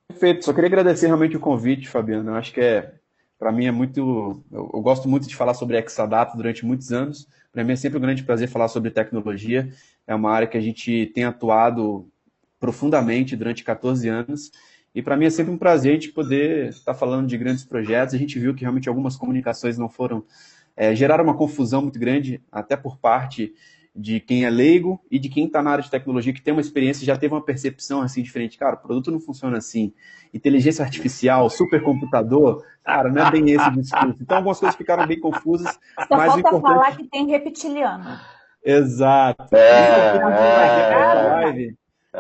Perfeito, só queria agradecer realmente o convite, Fabiana. Eu acho que para mim é muito... Eu gosto muito de falar sobre Exadata durante muitos anos, Para mim é sempre um grande prazer falar sobre tecnologia. É uma área que a gente tem atuado profundamente durante 14 anos. E para mim é sempre um prazer a gente poder estar falando de grandes projetos. A gente viu que realmente algumas comunicações não foram... geraram uma confusão muito grande, até por parte de quem é leigo e de quem está na área de tecnologia, que tem uma experiência e já teve uma percepção assim diferente. Cara, o produto não funciona assim. Inteligência artificial, supercomputador, cara, não é bem esse o discurso. Então algumas coisas ficaram bem confusas, Só mas o falta importante... falar que tem reptiliano. Exato.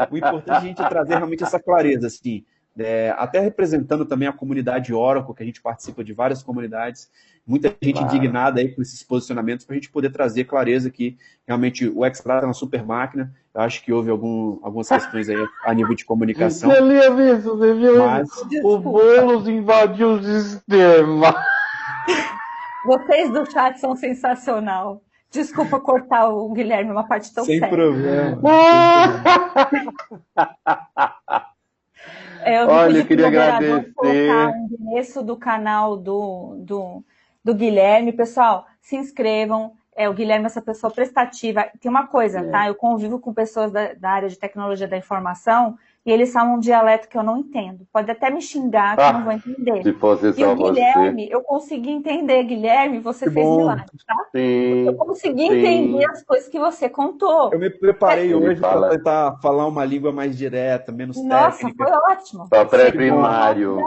O importante é a gente trazer realmente essa clareza, assim, até representando também a comunidade Oracle, que a gente participa de várias comunidades, muita gente indignada aí com esses posicionamentos, para a gente poder trazer clareza que realmente o Xtrata é uma super máquina. Eu acho que houve algumas questões aí a nível de comunicação. Você viu? Mas... O Boulos invadiu o sistema. Vocês do chat são sensacional. Desculpa cortar o Guilherme, uma parte tão Sem séria. problema. Olha, eu queria agradecer. Colocar o endereço do canal do Guilherme. Pessoal, se inscrevam. O Guilherme é essa pessoa prestativa. Tem uma coisa, tá? Eu convivo com pessoas da área de tecnologia da informação e eles falam um dialeto que eu não entendo. Pode até me xingar que eu não vou entender. Se fosse só e o Guilherme, você. eu consegui entender. Guilherme, você fez milagre, tá? Sim, eu consegui entender as coisas que você contou. Eu me preparei hoje para tentar falar uma língua mais direta, menos técnica. Nossa, foi ótimo. Só pré-primário.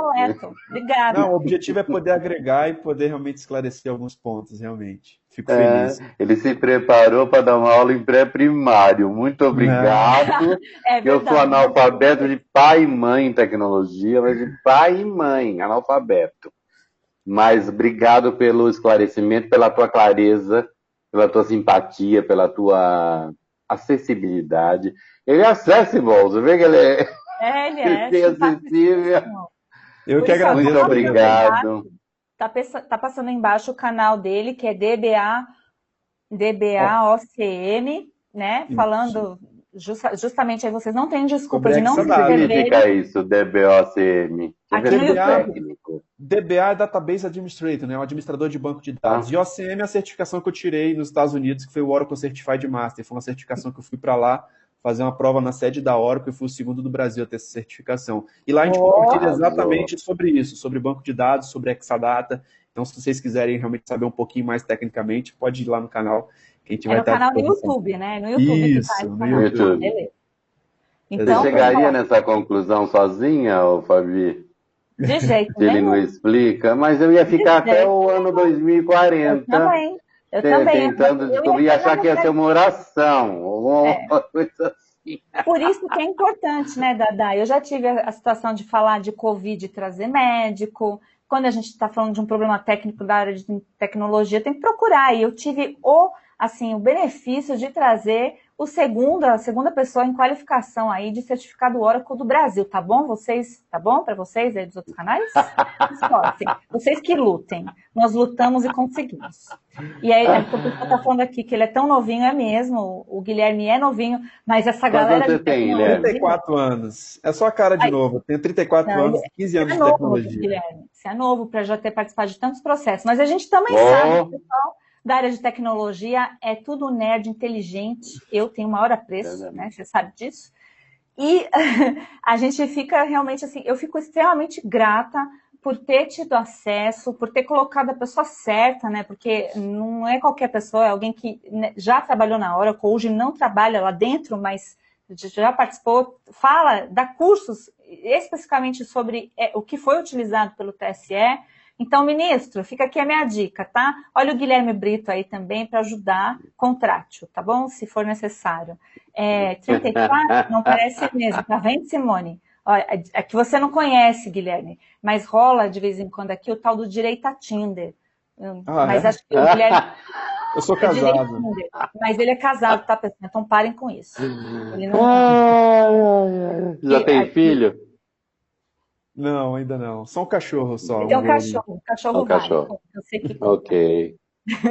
Obrigada. Não, o objetivo é poder agregar e poder realmente esclarecer alguns pontos, realmente. Fico feliz. Ele se preparou para dar uma aula em pré-primário. Muito obrigado. Eu sou analfabeto de pai e mãe em tecnologia, mas de pai e mãe, analfabeto. Mas obrigado pelo esclarecimento, pela tua clareza, pela tua simpatia, pela tua acessibilidade. Ele é accessible, você vê que ele é, ele é acessível. Eu que agradeço. Muito obrigado. Tá passando embaixo o canal dele, que é DBA-OCM, né? Isso. Falando justamente aí, vocês não têm desculpa de não se inscrever. O que significa isso, DBA-OCM? DBA é Database Administrator, né? O administrador de banco de dados. E OCM é a certificação que eu tirei nos Estados Unidos, que foi o Oracle Certified Master. Foi uma certificação que eu fui para lá fazer uma prova na sede da Oracle e fui o segundo do Brasil a ter essa certificação. E lá a gente compartilha exatamente sobre isso, sobre banco de dados, sobre Exadata. Então, se vocês quiserem realmente saber um pouquinho mais tecnicamente, pode ir lá no canal, que a gente vai estar... no canal do YouTube, né? No YouTube. Isso, no YouTube. Beleza. Então, você chegaria nessa conclusão sozinha, ô Fabi? De jeito nenhum. Ele não explica, mas eu ia ficar até o ano 2040. Eu também. Tentando descobrir e achar que ia ser uma oração, uma coisa assim. Por isso que é importante, né, Dada? Eu já tive a situação de falar de Covid e trazer médico. Quando a gente está falando de um problema técnico da área de tecnologia, tem que procurar. E eu tive o benefício de trazer a segunda pessoa em qualificação aí de certificado Oracle do Brasil, tá bom? Tá bom para vocês aí dos outros canais? Esforcem. Vocês que lutem. Nós lutamos e conseguimos. E aí, o pessoal tá falando aqui que ele é tão novinho, é mesmo. O Guilherme é novinho, mas essa galera... Quanto você tem, Guilherme? 34 anos. É só a cara de novo. Eu tenho 34 anos, 15 anos de tecnologia. Guilherme. Você é novo para já ter participado de tantos processos. Mas a gente também sabe, pessoal, da área de tecnologia é tudo nerd, inteligente. Eu tenho maior apreço, né? Você sabe disso. E a gente fica realmente assim, eu fico extremamente grata por ter tido acesso, por ter colocado a pessoa certa, né? Porque não é qualquer pessoa, é alguém que já trabalhou na Oracle, hoje não trabalha lá dentro, mas já participou, dá cursos especificamente sobre o que foi utilizado pelo TSE. Então, ministro, fica aqui a minha dica, tá? Olha o Guilherme Brito aí também para ajudar, contrate-o, tá bom? Se for necessário. 34, não parece mesmo, tá vendo, Simone? Olha, é que você não conhece, Guilherme, mas rola de vez em quando aqui o tal do direito a Tinder. Mas acho que o Guilherme... Eu sou casado. Mas ele é casado, tá, pessoal? Então parem com isso. Ele não... Já tem filho? Não, ainda não. Só um cachorro só. Tem um cachorro. Cachorro vale. Eu sei que conta. Ok,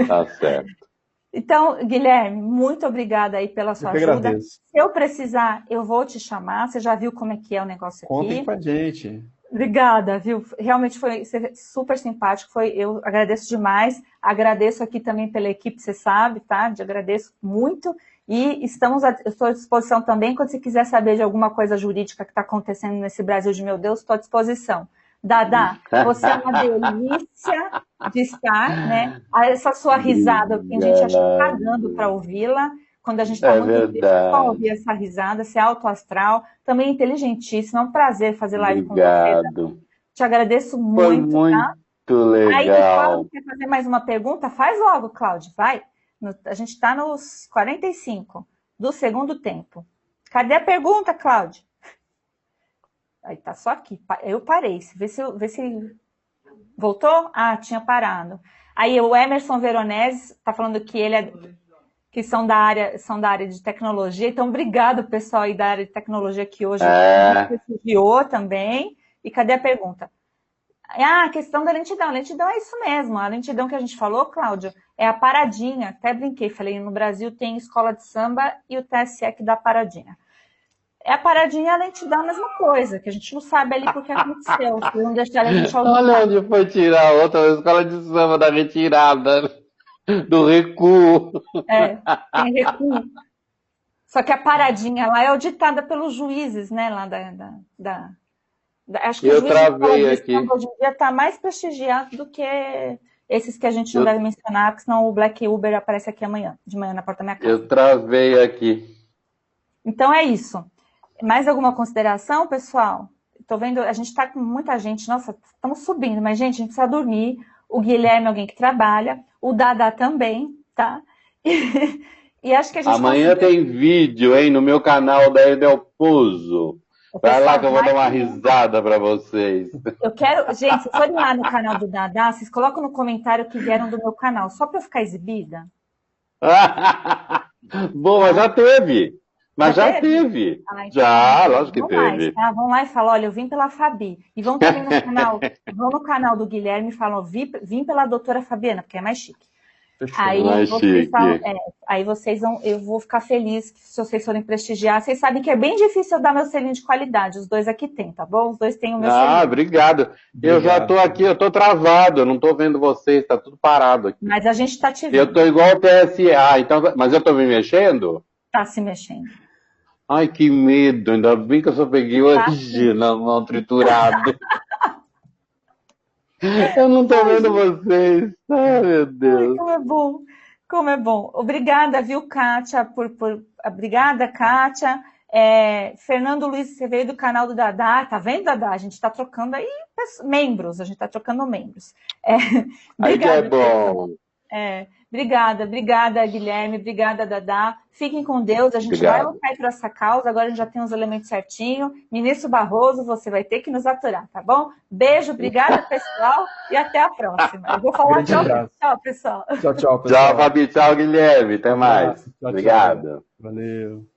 tá certo. Então, Guilherme, muito obrigada aí pela sua ajuda. Agradeço. Se eu precisar, eu vou te chamar. Você já viu como é que é o negócio aqui? Contem com a gente. Obrigada, viu? Realmente foi super simpático. Eu agradeço demais. Agradeço aqui também pela equipe, você sabe, tá? Agradeço muito. E eu estou à disposição também, quando você quiser saber de alguma coisa jurídica que está acontecendo nesse Brasil de meu Deus, estou à disposição. Dada, você é uma delícia de estar, né? Essa sua risada, tem gente acho que pagando para ouvi-la. Quando a gente está muito triste, só ouvir essa risada, ser alto astral, também inteligentíssimo. É um prazer fazer live com você. Obrigado. Te agradeço muito. Foi muito legal. Aí, Cláudio, quer fazer mais uma pergunta? Faz logo, Cláudio, vai. A gente está nos 45 do segundo tempo. Cadê a pergunta, Cláudio? Aí tá só aqui. Eu parei. Vê se voltou? Ah, tinha parado. Aí o Emerson Veronese está falando que são da área de tecnologia. Então, obrigado, pessoal aí da área de tecnologia que hoje prestigiou também. E cadê a pergunta? Ah, a questão da lentidão. A lentidão é isso mesmo. A lentidão que a gente falou, Cláudio, é a paradinha. Até brinquei, falei, no Brasil tem escola de samba e o TSE que dá paradinha. É a paradinha e a lentidão a mesma coisa, que a gente não sabe ali porque aconteceu. Se não deixar a gente olha onde foi tirar outra escola de samba da retirada, do recuo. Tem recuo. Só que a paradinha lá é auditada pelos juízes, né? Lá acho que eu travei aqui. Hoje em dia está mais prestigiado do que esses que a gente não deve mencionar, porque senão o Black Uber aparece aqui de manhã na porta da minha casa. Eu travei aqui. Então é isso. Mais alguma consideração, pessoal? Estou vendo, a gente está com muita gente, nossa, estamos subindo, mas, gente, a gente precisa dormir. O Guilherme é alguém que trabalha, o Dada também, tá? E acho que a gente amanhã tem vídeo, hein, no meu canal da Edelpozo. Vai lá que eu vou dar uma risada para vocês. Eu quero, gente, se forem lá no canal do Dada, vocês colocam no comentário que vieram do meu canal, só para eu ficar exibida. Bom, mas já teve. Mas já teve. Já, lógico que teve. Mais, tá? Vão lá e falam, olha, eu vim pela Fabi. E vão também no canal, vão no canal do Guilherme e falam, vim pela doutora Fabiana, porque é mais chique. Aí vocês vão, eu vou ficar feliz se vocês forem prestigiar. Vocês sabem que é bem difícil eu dar meu selinho de qualidade. Os dois aqui tem, tá bom? Os dois têm o meu selinho. Ah, obrigado. Eu já tô aqui, eu tô travado, eu não tô vendo vocês, tá tudo parado aqui. Mas a gente tá te vendo. Eu tô igual o TSA, então, mas eu tô me mexendo? Tá se mexendo. Ai, que medo, ainda bem que eu só peguei hoje na mão triturada. Eu não tô vendo vocês. Ai, meu Deus. Ai, como é bom. Como é bom. Obrigada, viu, Kátia? Obrigada, Kátia. Fernando Luiz, você veio do canal do Dada. Tá vendo, Dada? A gente está trocando aí membros. A gente está trocando membros. Aí que é bom. Obrigada, Guilherme. Obrigada, Dada. Fiquem com Deus. A gente vai lutar por essa causa. Agora a gente já tem os elementos certinhos. Ministro Barroso, você vai ter que nos aturar, tá bom? Beijo, obrigada, pessoal. E até a próxima. Eu vou falar tchau, pessoal. Tchau, pessoal. Tchau, Fabi. Tchau, Guilherme. Até mais. Tchau, obrigado. Tchau. Valeu.